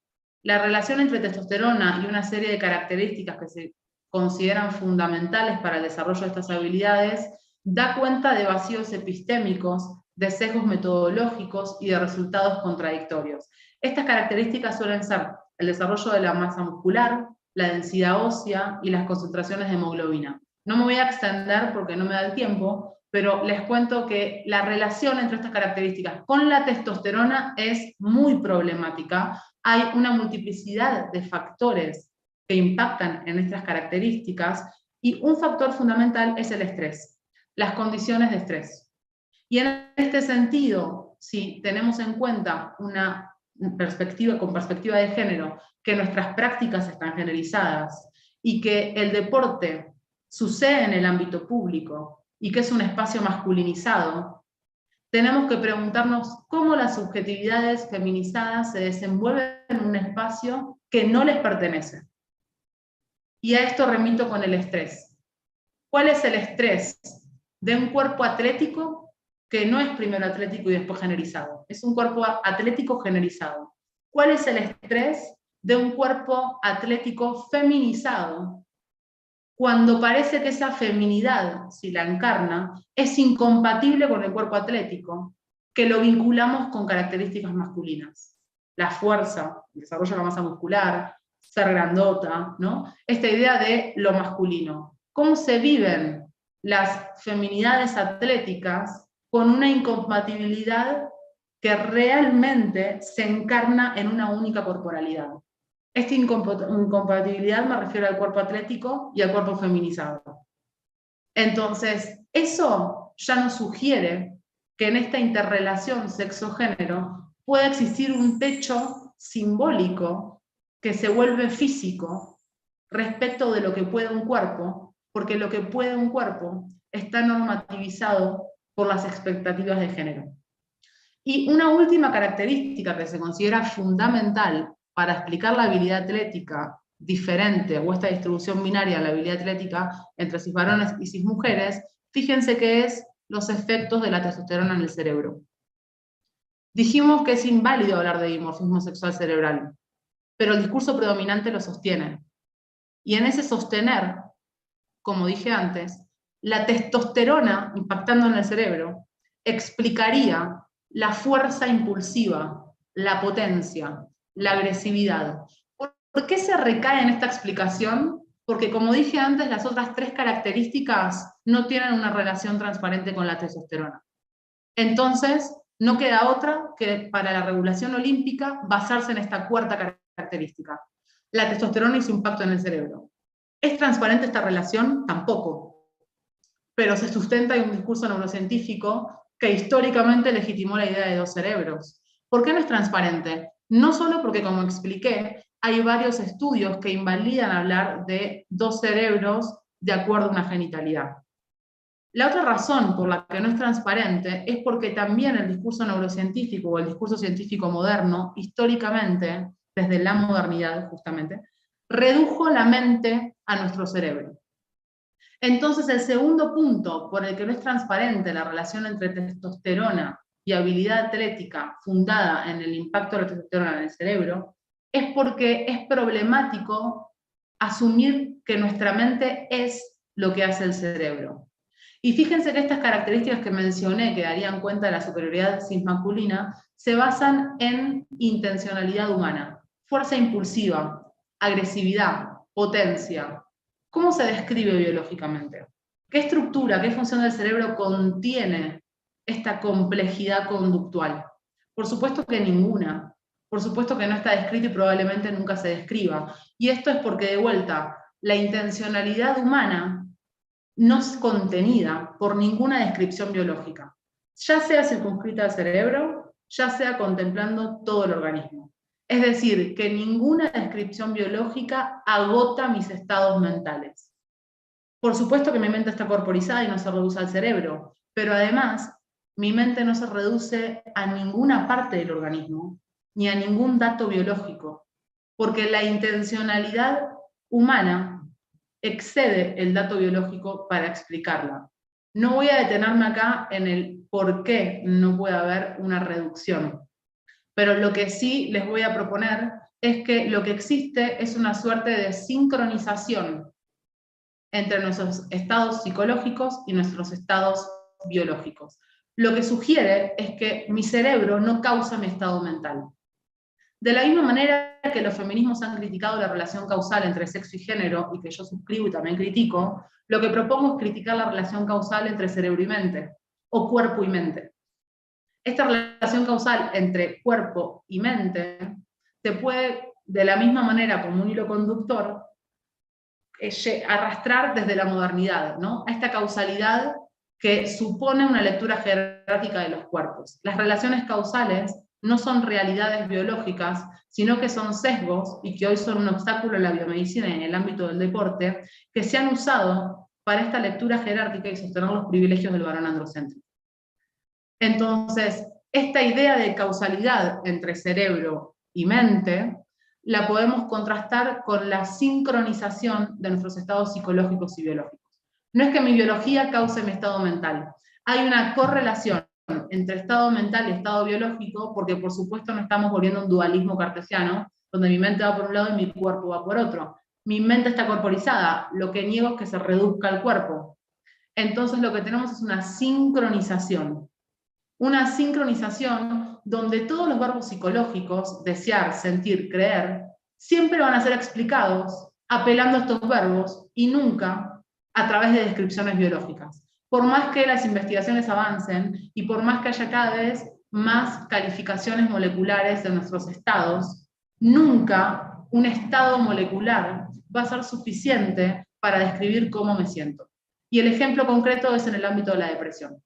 La relación entre testosterona y una serie de características que se consideran fundamentales para el desarrollo de estas habilidades da cuenta de vacíos epistémicos, de sesgos metodológicos y de resultados contradictorios. Estas características suelen ser el desarrollo de la masa muscular, la densidad ósea y las concentraciones de hemoglobina. No me voy a extender porque no me da el tiempo, pero les cuento que la relación entre estas características con la testosterona es muy problemática. Hay una multiplicidad de factores que impactan en estas características y un factor fundamental es el estrés, las condiciones de estrés. Y en este sentido, si tenemos en cuenta una perspectiva, con perspectiva de género, que nuestras prácticas están generizadas y que el deporte sucede en el ámbito público y que es un espacio masculinizado, tenemos que preguntarnos cómo las subjetividades feminizadas se desenvuelven en un espacio que no les pertenece. Y a esto remito con el estrés. ¿Cuál es el estrés de un cuerpo atlético que no es primero atlético y después generizado? Es un cuerpo atlético generizado. ¿Cuál es el estrés de un cuerpo atlético feminizado? Cuando parece que esa feminidad, si la encarna, es incompatible con el cuerpo atlético, que lo vinculamos con características masculinas. La fuerza, el desarrollo de la masa muscular, ser grandota, ¿no? Esta idea de lo masculino. ¿Cómo se viven las feminidades atléticas con una incompatibilidad que realmente se encarna en una única corporalidad? Esta incompatibilidad me refiero al cuerpo atlético y al cuerpo feminizado. Entonces, eso ya nos sugiere que en esta interrelación sexo-género puede existir un techo simbólico que se vuelve físico respecto de lo que puede un cuerpo, porque lo que puede un cuerpo está normativizado por las expectativas de género. Y una última característica que se considera fundamental para explicar la habilidad atlética diferente, o esta distribución binaria de la habilidad atlética entre cisvarones y cismujeres, fíjense que es los efectos de la testosterona en el cerebro. Dijimos que es inválido hablar de dimorfismo sexual cerebral, pero el discurso predominante lo sostiene. Y en ese sostener, como dije antes, la testosterona impactando en el cerebro explicaría la fuerza impulsiva, la potencia, la agresividad. ¿Por qué se recae en esta explicación? Porque, como dije antes, las otras tres características no tienen una relación transparente con la testosterona. Entonces, no queda otra que para la regulación olímpica basarse en esta cuarta característica, la testosterona y su impacto en el cerebro. ¿Es transparente esta relación? Tampoco. Pero se sustenta en un discurso neurocientífico que históricamente legitimó la idea de dos cerebros. ¿Por qué no es transparente? No solo porque, como expliqué, hay varios estudios que invalidan hablar de dos cerebros de acuerdo a una genitalidad. La otra razón por la que no es transparente es porque también el discurso neurocientífico o el discurso científico moderno, históricamente, desde la modernidad justamente, redujo la mente a nuestro cerebro. Entonces, el segundo punto por el que no es transparente la relación entre testosterona y habilidad atlética fundada en el impacto de la testosterona en el cerebro es porque es problemático asumir que nuestra mente es lo que hace el cerebro. Y fíjense que estas características que mencioné, que darían cuenta de la superioridad cismasculina, se basan en intencionalidad humana, fuerza impulsiva, agresividad, potencia. ¿Cómo se describe biológicamente? ¿Qué estructura, qué función del cerebro contiene esta complejidad conductual? Por supuesto que ninguna. Por supuesto que no está descrito y probablemente nunca se describa. Y esto es porque, de vuelta, la intencionalidad humana no es contenida por ninguna descripción biológica, ya sea circunscrita al cerebro, ya sea contemplando todo el organismo. Es decir, que ninguna descripción biológica agota mis estados mentales. Por supuesto que mi mente está corporizada y no se reduce al cerebro, pero además mi mente no se reduce a ninguna parte del organismo, ni a ningún dato biológico, porque la intencionalidad humana excede el dato biológico para explicarla. No voy a detenerme acá en el por qué no puede haber una reducción, pero lo que sí les voy a proponer es que lo que existe es una suerte de sincronización entre nuestros estados psicológicos y nuestros estados biológicos. Lo que sugiere es que mi cerebro no causa mi estado mental. De la misma manera que los feminismos han criticado la relación causal entre sexo y género, y que yo suscribo y también critico, lo que propongo es criticar la relación causal entre cerebro y mente, o cuerpo y mente. Esta relación causal entre cuerpo y mente se puede, de la misma manera como un hilo conductor, arrastrar desde la modernidad, ¿no? A esta causalidad que supone una lectura jerárquica de los cuerpos. Las relaciones causales no son realidades biológicas, sino que son sesgos y que hoy son un obstáculo en la biomedicina y en el ámbito del deporte, que se han usado para esta lectura jerárquica y sostener los privilegios del varón androcéntrico. Entonces, esta idea de causalidad entre cerebro y mente la podemos contrastar con la sincronización de nuestros estados psicológicos y biológicos. No es que mi biología cause mi estado mental, hay una correlación entre estado mental y estado biológico, porque por supuesto no estamos volviendo a un dualismo cartesiano, donde mi mente va por un lado y mi cuerpo va por otro. Mi mente está corporizada, lo que niego es que se reduzca el cuerpo. Entonces lo que tenemos es una sincronización donde todos los verbos psicológicos, desear, sentir, creer, siempre van a ser explicados apelando a estos verbos y nunca a través de descripciones biológicas. Por más que las investigaciones avancen y por más que haya cada vez más calificaciones moleculares de nuestros estados, nunca un estado molecular va a ser suficiente para describir cómo me siento. Y el ejemplo concreto es en el ámbito de la depresión.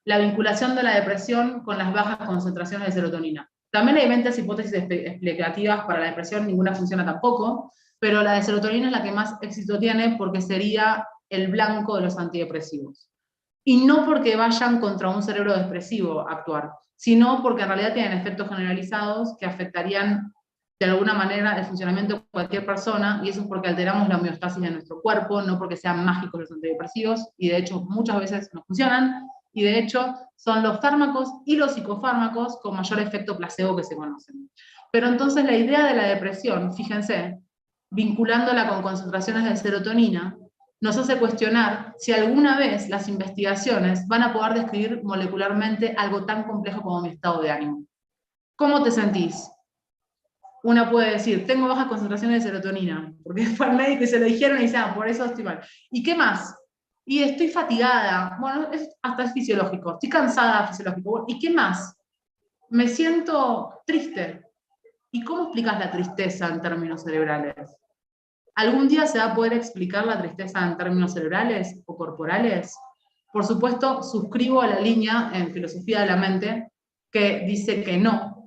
La vinculación de la depresión con las bajas concentraciones de serotonina. También hay 20 hipótesis explicativas para la depresión, ninguna funciona tampoco, pero la de serotonina es la que más éxito tiene porque sería el blanco de los antidepresivos. Y no porque vayan contra un cerebro depresivo a actuar, sino porque en realidad tienen efectos generalizados que afectarían de alguna manera el funcionamiento de cualquier persona, y eso es porque alteramos la homeostasis de nuestro cuerpo, no porque sean mágicos los antidepresivos, y de hecho muchas veces no funcionan, y de hecho son los fármacos y los psicofármacos con mayor efecto placebo que se conocen. Pero entonces la idea de la depresión, fíjense, vinculándola con concentraciones de serotonina, nos hace cuestionar si alguna vez las investigaciones van a poder describir molecularmente algo tan complejo como mi estado de ánimo. ¿Cómo te sentís? Una puede decir, tengo bajas concentraciones de serotonina, porque fue al médico y se lo dijeron y dice, por eso estoy mal. ¿Y qué más? Y estoy fatigada, bueno, hasta es fisiológico, estoy cansada fisiológico. ¿Y qué más? Me siento triste. ¿Y cómo explicas la tristeza en términos cerebrales? ¿Algún día se va a poder explicar la tristeza en términos cerebrales o corporales? Por supuesto, suscribo a la línea en filosofía de la mente que dice que no,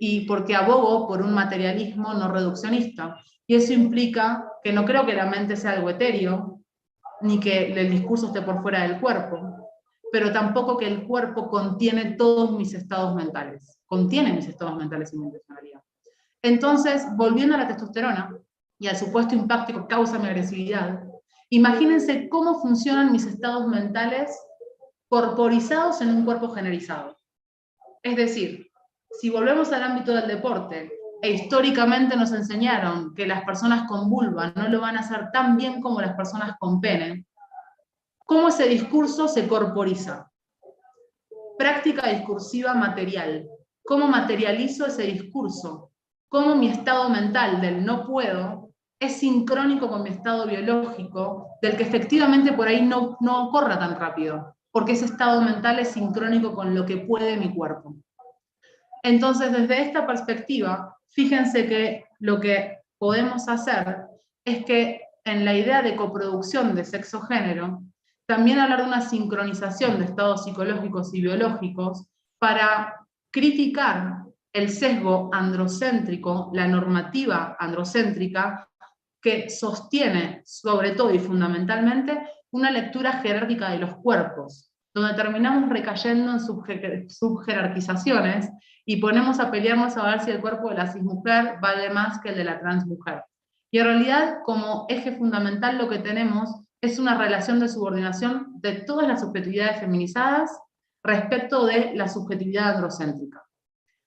y porque abogo por un materialismo no reduccionista. Y eso implica que no creo que la mente sea algo etéreo, ni que el discurso esté por fuera del cuerpo, pero tampoco que el cuerpo contiene todos mis estados mentales, contiene mis estados mentales y mi intencionalidad. Entonces, volviendo a la testosterona y al supuesto impacto que causa mi agresividad, imagínense cómo funcionan mis estados mentales corporizados en un cuerpo generalizado. Es decir, si volvemos al ámbito del deporte, e históricamente nos enseñaron que las personas con vulva no lo van a hacer tan bien como las personas con pene, ¿cómo ese discurso se corporiza? Práctica discursiva material. ¿Cómo materializo ese discurso? ¿Cómo mi estado mental del no puedo es sincrónico con mi estado biológico, del que efectivamente por ahí no corra tan rápido? Porque ese estado mental es sincrónico con lo que puede mi cuerpo. Entonces, desde esta perspectiva, fíjense que lo que podemos hacer es que en la idea de coproducción de sexo-género, también hablar de una sincronización de estados psicológicos y biológicos para criticar el sesgo androcéntrico, la normativa androcéntrica, que sostiene, sobre todo y fundamentalmente, una lectura jerárquica de los cuerpos, donde terminamos recayendo en subjerarquizaciones y ponemos a pelearnos a ver si el cuerpo de la cismujer vale más que el de la transmujer. Y en realidad, como eje fundamental, lo que tenemos es una relación de subordinación de todas las subjetividades feminizadas respecto de la subjetividad androcéntrica.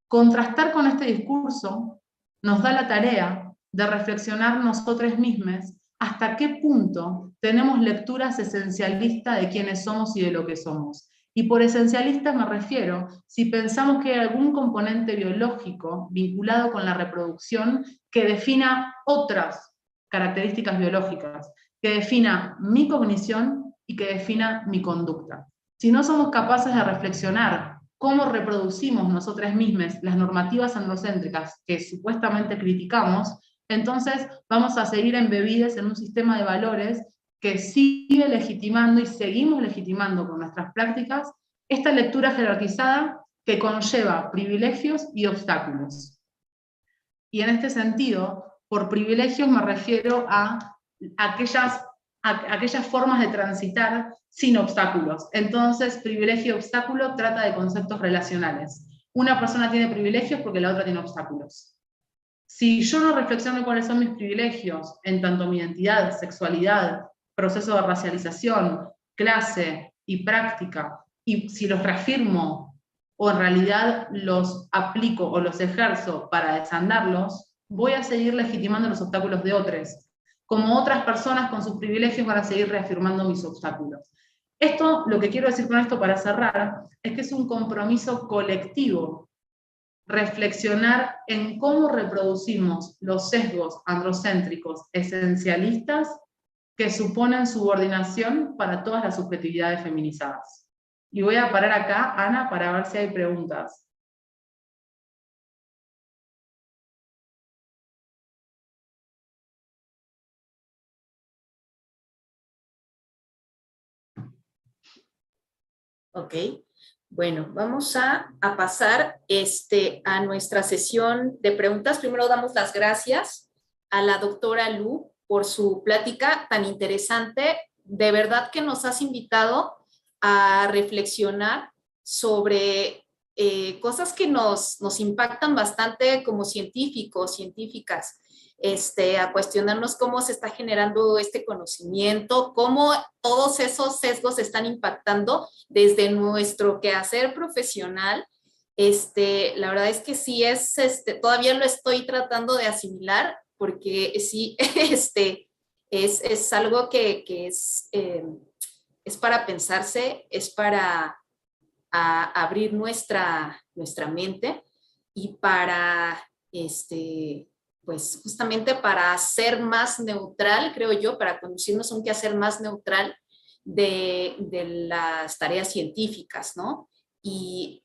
Contrastar con este discurso nos da la tarea de reflexionar nosotros mismos hasta qué punto tenemos lecturas esencialistas de quiénes somos y de lo que somos. Y por esencialista me refiero si pensamos que hay algún componente biológico vinculado con la reproducción que defina otras características biológicas, que defina mi cognición y que defina mi conducta. Si no somos capaces de reflexionar cómo reproducimos nosotras mismas las normativas androcéntricas que supuestamente criticamos, entonces vamos a seguir embebidos en un sistema de valores que sigue legitimando y seguimos legitimando con nuestras prácticas esta lectura jerarquizada que conlleva privilegios y obstáculos. Y en este sentido, por privilegios me refiero a aquellas formas de transitar sin obstáculos. Entonces, privilegio y obstáculo trata de conceptos relacionales. Una persona tiene privilegios porque la otra tiene obstáculos. Si yo no reflexiono cuáles son mis privilegios, en tanto mi identidad, sexualidad, proceso de racialización, clase y práctica, y si los reafirmo o en realidad los aplico o los ejerzo para desandarlos, voy a seguir legitimando los obstáculos de otros, como otras personas con sus privilegios van a seguir reafirmando mis obstáculos. Esto, lo que quiero decir con esto para cerrar, es que es un compromiso colectivo reflexionar en cómo reproducimos los sesgos androcéntricos esencialistas que suponen subordinación para todas las subjetividades feminizadas. Y voy a parar acá, Ana, para ver si hay preguntas. Ok, bueno, vamos a pasar a nuestra sesión de preguntas. Primero damos las gracias a la doctora Lu por su plática tan interesante. De verdad que nos has invitado a reflexionar sobre cosas que nos impactan bastante como científicos, científicas. A cuestionarnos cómo se está generando este conocimiento, cómo todos esos sesgos están impactando desde nuestro quehacer profesional. La verdad es que sí todavía lo estoy tratando de asimilar, porque sí, es algo que es para pensarse, es para abrir nuestra mente y para pues justamente para ser más neutral, creo yo, para conducirnos a un quehacer más neutral de las tareas científicas, ¿no? Y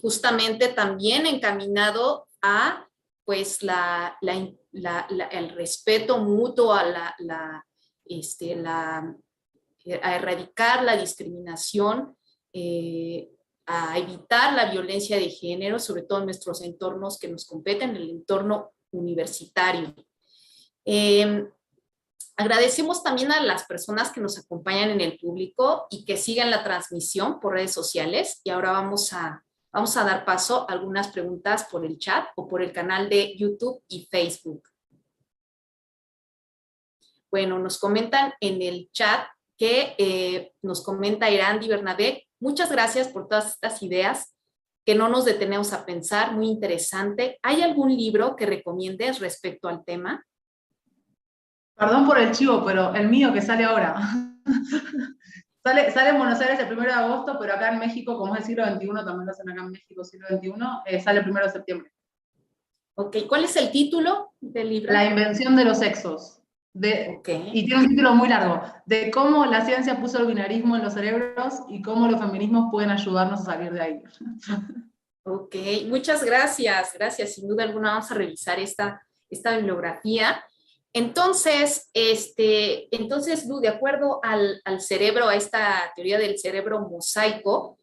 justamente también encaminado a pues el respeto mutuo a a erradicar la discriminación a evitar la violencia de género, sobre todo en nuestros entornos que nos competen, el entorno universitario. Agradecemos también a las personas que nos acompañan en el público y que siguen la transmisión por redes sociales. Y ahora vamos a dar paso a algunas preguntas por el chat o por el canal de YouTube y Facebook. Bueno, nos comentan en el chat que nos comenta Irandi Bernabé. Muchas gracias por todas estas ideas que no nos detenemos a pensar, muy interesante. ¿Hay algún libro que recomiendes respecto al tema? Perdón por el chivo, pero el mío que sale ahora. Sale en Buenos Aires el 1 de agosto, pero acá en México, como es el siglo XXI, también lo hacen acá en México, siglo XXI, sale el 1 de septiembre. Ok, ¿cuál es el título del libro? La invención de los sexos. Okay. Y tiene un título muy largo, de cómo la ciencia puso el binarismo en los cerebros y cómo los feminismos pueden ayudarnos a salir de ahí. Ok, muchas gracias, gracias. Sin duda alguna vamos a revisar esta bibliografía. Entonces, Lu, de acuerdo al cerebro, a esta teoría del cerebro mosaico,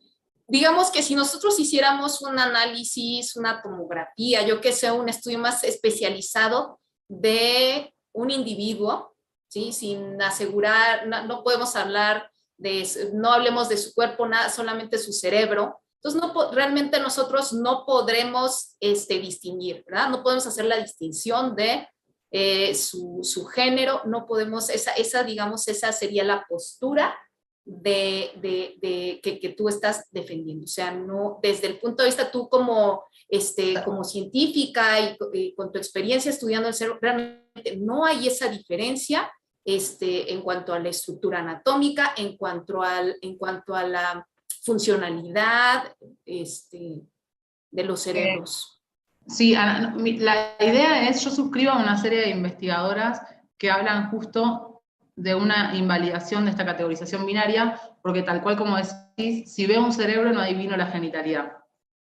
digamos que si nosotros hiciéramos un análisis, una tomografía, yo que sé, un estudio más especializado de un individuo, ¿sí? Sin asegurar, no podemos hablar no hablemos de su cuerpo, nada, solamente su cerebro. Entonces, realmente nosotros no podremos distinguir, ¿verdad? No podemos hacer la distinción de su género, no podemos, digamos, esa sería la postura que tú estás defendiendo. O sea, no, desde el punto de vista tú como científica y con tu experiencia estudiando el cerebro, realmente no hay esa diferencia en cuanto a la estructura anatómica, en cuanto a la funcionalidad de los cerebros. Sí, Ana, la idea es, yo suscribo a una serie de investigadoras que hablan justo de una invalidación de esta categorización binaria, porque tal cual como decís, si veo un cerebro no adivino la genitalidad.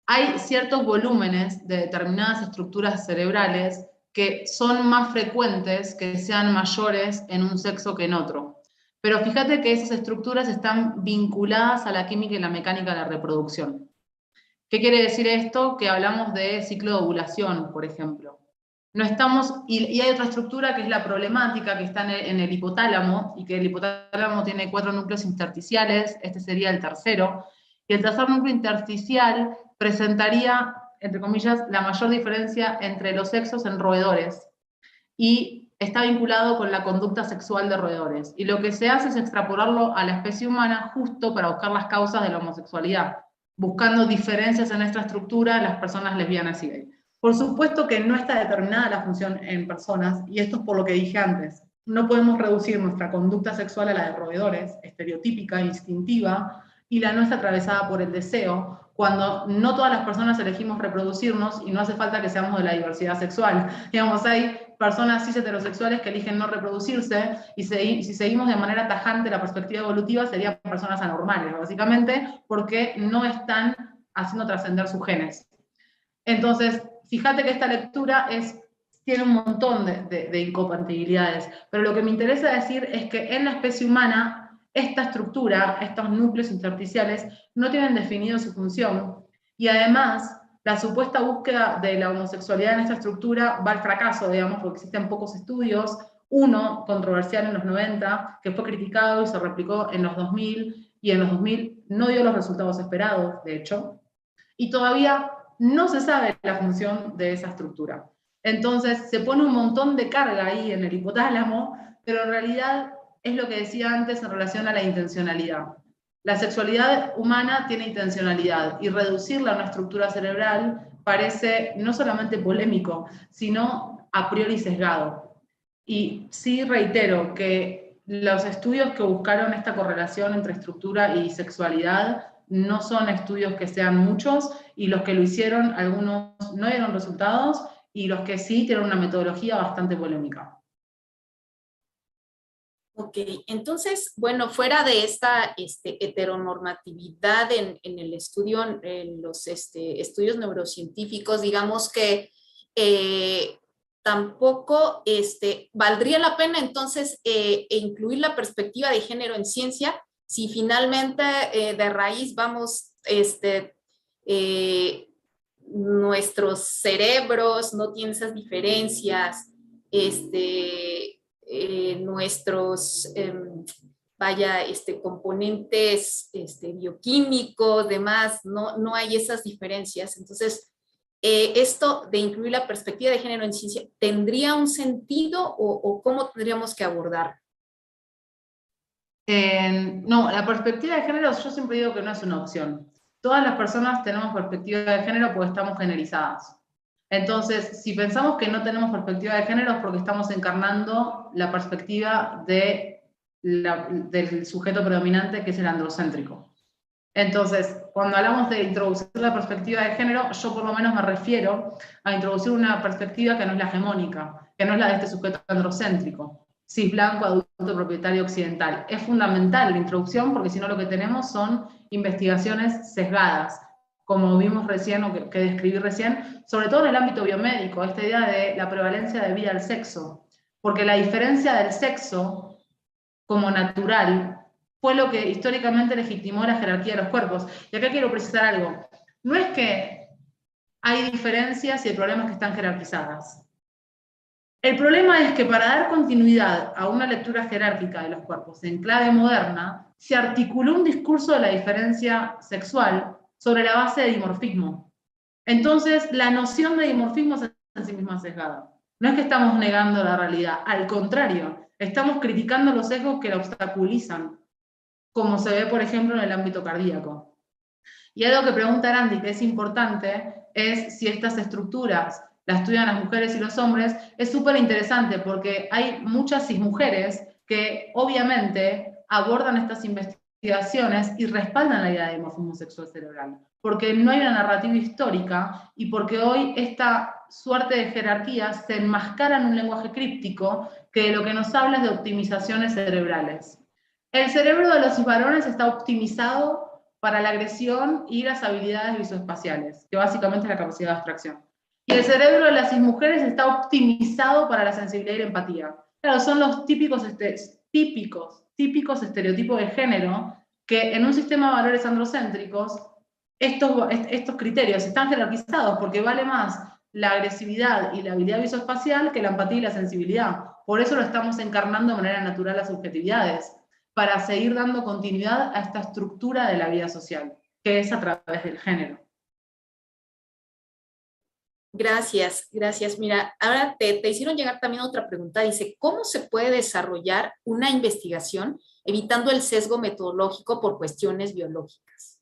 Hay ciertos volúmenes de determinadas estructuras cerebrales que son más frecuentes que sean mayores en un sexo que en otro. Pero fíjate que esas estructuras están vinculadas a la química y la mecánica de la reproducción. ¿Qué quiere decir esto? Que hablamos de ciclo de ovulación, por ejemplo. No estamos, y hay otra estructura que es la problemática, que está en el hipotálamo, y que el hipotálamo tiene 4 núcleos intersticiales, este sería el tercero, y el tercer núcleo intersticial presentaría, entre comillas, la mayor diferencia entre los sexos en roedores, y está vinculado con la conducta sexual de roedores. Y lo que se hace es extrapolarlo a la especie humana justo para buscar las causas de la homosexualidad, buscando diferencias en esta estructura en las personas lesbianas y gay. Por supuesto que no está determinada la función en personas, y esto es por lo que dije antes. No podemos reducir nuestra conducta sexual a la de roedores, estereotípica, instintiva, y la nuestra atravesada por el deseo, cuando no todas las personas elegimos reproducirnos y no hace falta que seamos de la diversidad sexual. Digamos, hay personas cis heterosexuales que eligen no reproducirse, y si seguimos de manera tajante la perspectiva evolutiva, serían personas anormales, básicamente, porque no están haciendo trascender sus genes. Entonces, fíjate que esta lectura tiene un montón de incompatibilidades, pero lo que me interesa decir es que en la especie humana, esta estructura, estos núcleos intersticiales, no tienen definido su función, y además, la supuesta búsqueda de la homosexualidad en esta estructura va al fracaso, digamos, porque existen pocos estudios, uno controversial en los 90, que fue criticado y se replicó en los 2000, y en los 2000 no dio los resultados esperados, de hecho, y todavía no se sabe la función de esa estructura. Entonces, se pone un montón de carga ahí en el hipotálamo, pero en realidad es lo que decía antes en relación a la intencionalidad. La sexualidad humana tiene intencionalidad, y reducirla a una estructura cerebral parece no solamente polémico, sino a priori sesgado. Y sí reitero que los estudios que buscaron esta correlación entre estructura y sexualidad no son estudios que sean muchos, y los que lo hicieron, algunos no dieron resultados, y los que sí tienen una metodología bastante polémica. Ok, entonces, bueno, fuera de esta heteronormatividad en el estudio, en los estudios neurocientíficos, digamos que tampoco valdría la pena entonces incluir la perspectiva de género en ciencia, si finalmente de raíz vamos nuestros cerebros no tienen esas diferencias, nuestros componentes bioquímicos, demás, no hay esas diferencias. Entonces, esto de incluir la perspectiva de género en ciencia, ¿tendría un sentido o cómo tendríamos que abordar? No, la perspectiva de género yo siempre digo que no es una opción. Todas las personas tenemos perspectiva de género porque estamos generizadas. Entonces, si pensamos que no tenemos perspectiva de género es porque estamos encarnando la perspectiva del sujeto predominante, que es el androcéntrico. Entonces, cuando hablamos de introducir la perspectiva de género, yo por lo menos me refiero a introducir una perspectiva que no es la hegemónica, que no es la de este sujeto androcéntrico, cis blanco, adulto, propietario, occidental. Es fundamental la introducción porque si no lo que tenemos son investigaciones sesgadas, como vimos recién o que describí recién, sobre todo en el ámbito biomédico, esta idea de la prevalencia debida al sexo, porque la diferencia del sexo como natural fue lo que históricamente legitimó la jerarquía de los cuerpos. Y acá quiero precisar algo. No es que hay diferencias y el problema es que están jerarquizadas. El problema es que para dar continuidad a una lectura jerárquica de los cuerpos en clave moderna, se articuló un discurso de la diferencia sexual sobre la base de dimorfismo. Entonces, la noción de dimorfismo es en sí misma sesgada. No es que estamos negando la realidad, al contrario, estamos criticando los sesgos que la obstaculizan, como se ve, por ejemplo, en el ámbito cardíaco. Y algo que pregunta Arandi, que es importante, es si estas estructuras las estudian las mujeres y los hombres. Es súper interesante porque hay muchas cismujeres que obviamente abordan estas investigaciones y respaldan la idea de dimorfismo sexual cerebral, porque no hay una narrativa histórica y porque hoy esta suerte de jerarquías se enmascara en un lenguaje críptico que lo que nos habla es de optimizaciones cerebrales. El cerebro de los varones está optimizado para la agresión y las habilidades visoespaciales, que básicamente es la capacidad de abstracción. Y el cerebro de las cismujeres está optimizado para la sensibilidad y la empatía. Claro, son los típicos estereotipos de género que en un sistema de valores androcéntricos estos criterios están jerarquizados porque vale más la agresividad y la habilidad visoespacial que la empatía y la sensibilidad. Por eso lo estamos encarnando de manera natural las subjetividades, para seguir dando continuidad a esta estructura de la vida social, que es a través del género. Gracias, gracias. Mira, ahora te hicieron llegar también otra pregunta. Dice, ¿cómo se puede desarrollar una investigación evitando el sesgo metodológico por cuestiones biológicas?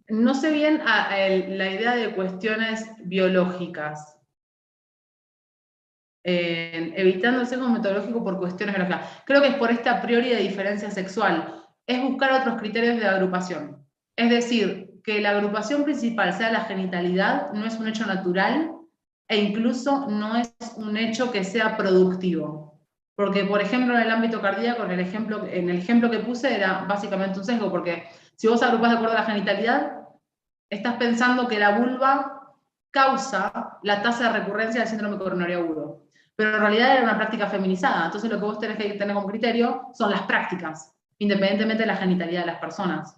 No sé bien la idea de cuestiones biológicas. Evitando el sesgo metodológico por cuestiones biológicas. Creo que es por esta a priori de diferencia sexual. Es buscar otros criterios de agrupación. Es decir, que la agrupación principal sea la genitalidad no es un hecho natural e incluso no es un hecho que sea productivo. Porque, por ejemplo, en el ámbito cardíaco, en el ejemplo que puse era básicamente un sesgo, porque si vos agrupás de acuerdo a la genitalidad, estás pensando que la vulva causa la tasa de recurrencia del síndrome coronario agudo. Pero en realidad era una práctica feminizada, entonces lo que vos tenés que tener como criterio son las prácticas, independientemente de la genitalidad de las personas.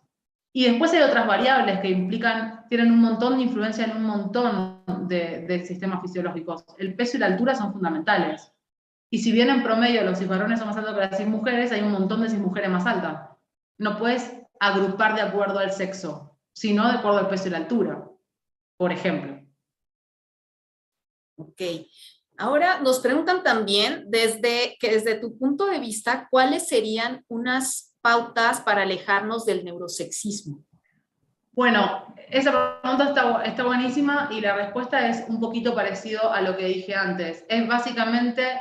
Y después hay otras variables que tienen un montón de influencia en un montón de sistemas fisiológicos. El peso y la altura son fundamentales. Y si bien en promedio los cisvarones son más altos que las cismujeres, hay un montón de cismujeres más altas. No puedes agrupar de acuerdo al sexo, sino de acuerdo al peso y la altura, por ejemplo. Ok. Ahora nos preguntan también, desde tu punto de vista, ¿cuáles serían unas pautas para alejarnos del neurosexismo? Bueno, esa pregunta está buenísima y la respuesta es un poquito parecido a lo que dije antes. Es básicamente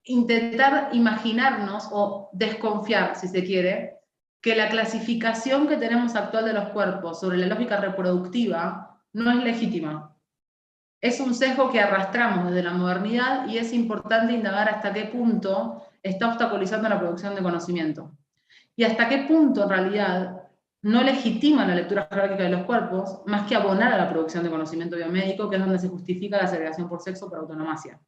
intentar imaginarnos o desconfiar, si se quiere, que la clasificación que tenemos actual de los cuerpos sobre la lógica reproductiva no es legítima. Es un sesgo que arrastramos desde la modernidad y es importante indagar hasta qué punto está obstaculizando la producción de conocimiento. Y hasta qué punto, en realidad, no legitima la lectura jerárquica de los cuerpos, más que abonar a la producción de conocimiento biomédico, que es donde se justifica la segregación por sexo por autonomacia.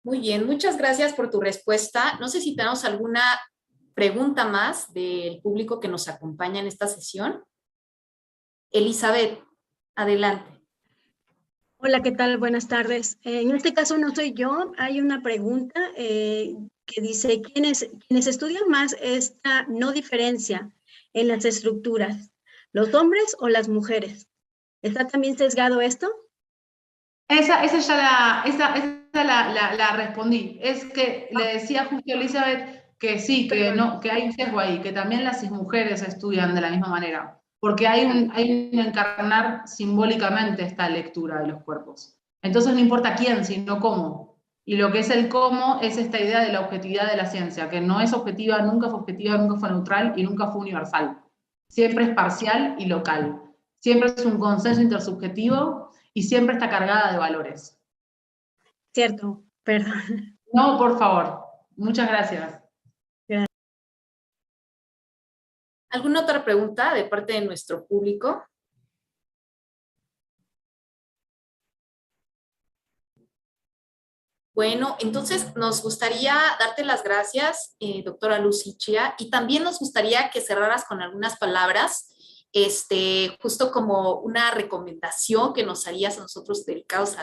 Muy bien, muchas gracias por tu respuesta. No sé si tenemos alguna pregunta más del público que nos acompaña en esta sesión. Elizabeth, adelante. Hola, ¿qué tal? Buenas tardes. En este caso no soy yo. Hay una pregunta que dice, ¿quiénes estudian más esta no diferencia en las estructuras? ¿Los hombres o las mujeres? ¿Está también sesgado esto? Esa ya la respondí. Es que le decía justo a Elizabeth que sí, que no, que hay un sesgo ahí, que también las mujeres estudian de la misma manera. Porque hay un encarnar simbólicamente esta lectura de los cuerpos. Entonces no importa quién, sino cómo. Y lo que es el cómo es esta idea de la objetividad de la ciencia, que no es objetiva, nunca fue neutral y nunca fue universal. Siempre es parcial y local. Siempre es un consenso intersubjetivo y siempre está cargada de valores. Cierto, perdón. No, por favor. Muchas gracias. ¿Alguna otra pregunta de parte de nuestro público? Bueno, entonces nos gustaría darte las gracias, doctora Lucy Chía, y también nos gustaría que cerraras con algunas palabras, justo como una recomendación que nos harías a nosotros dedicados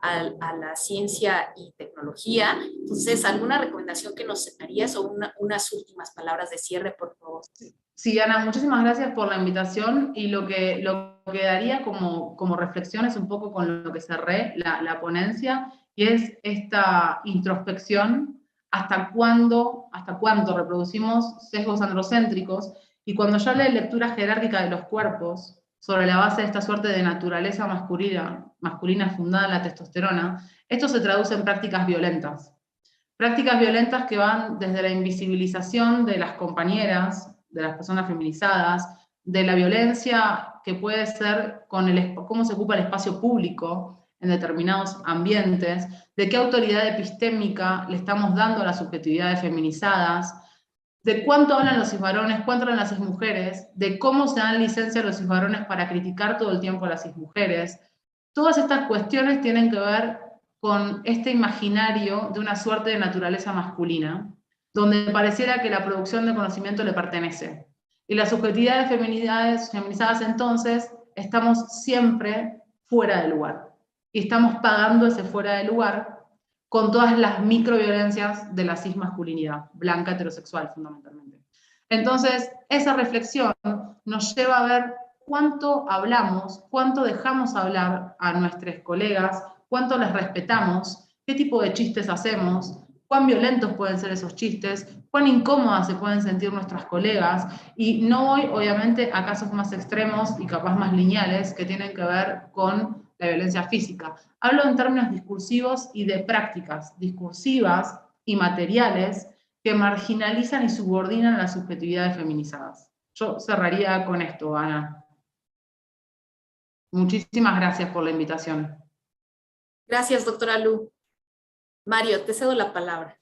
a la ciencia y tecnología. Entonces, ¿alguna recomendación que nos harías o unas últimas palabras de cierre, por favor? Sí, Ana, muchísimas gracias por la invitación y lo que daría como reflexión es un poco con lo que cerré la ponencia, y es esta introspección, hasta cuánto reproducimos sesgos androcéntricos, y cuando yo hablé de lectura jerárquica de los cuerpos, sobre la base de esta suerte de naturaleza masculina fundada en la testosterona, esto se traduce en prácticas violentas. Prácticas violentas que van desde la invisibilización de las compañeras, de las personas feminizadas, de la violencia que puede ser con cómo se ocupa el espacio público en determinados ambientes, de qué autoridad epistémica le estamos dando a las subjetividades feminizadas, de cuánto hablan los cisvarones, cuánto hablan las cismujeres, de cómo se dan licencia a los cisvarones para criticar todo el tiempo a las cismujeres. Todas estas cuestiones tienen que ver con este imaginario de una suerte de naturaleza masculina, donde pareciera que la producción de conocimiento le pertenece. Y las subjetividades feminizadas entonces estamos siempre fuera de lugar. Y estamos pagando ese fuera de lugar con todas las microviolencias de la cismasculinidad, blanca heterosexual fundamentalmente. Entonces, esa reflexión nos lleva a ver cuánto hablamos, cuánto dejamos hablar a nuestros colegas, cuánto les respetamos, qué tipo de chistes hacemos, cuán violentos pueden ser esos chistes, cuán incómodas se pueden sentir nuestras colegas, y no voy, obviamente, a casos más extremos y capaz más lineales que tienen que ver con la violencia física. Hablo en términos discursivos y de prácticas discursivas y materiales que marginalizan y subordinan a las subjetividades feminizadas. Yo cerraría con esto, Ana. Muchísimas gracias por la invitación. Gracias, doctora Lu. Mario, te cedo la palabra.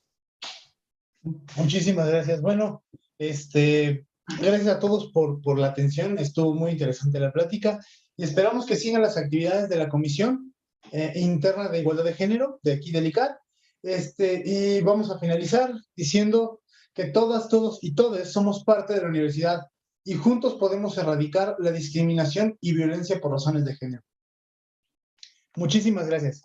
Muchísimas gracias. Bueno, gracias a todos por la atención. Estuvo muy interesante la plática y esperamos que sigan las actividades de la Comisión Interna de Igualdad de Género de aquí del ICAT. Y vamos a finalizar diciendo que todas, todos y todes somos parte de la universidad y juntos podemos erradicar la discriminación y violencia por razones de género. Muchísimas gracias.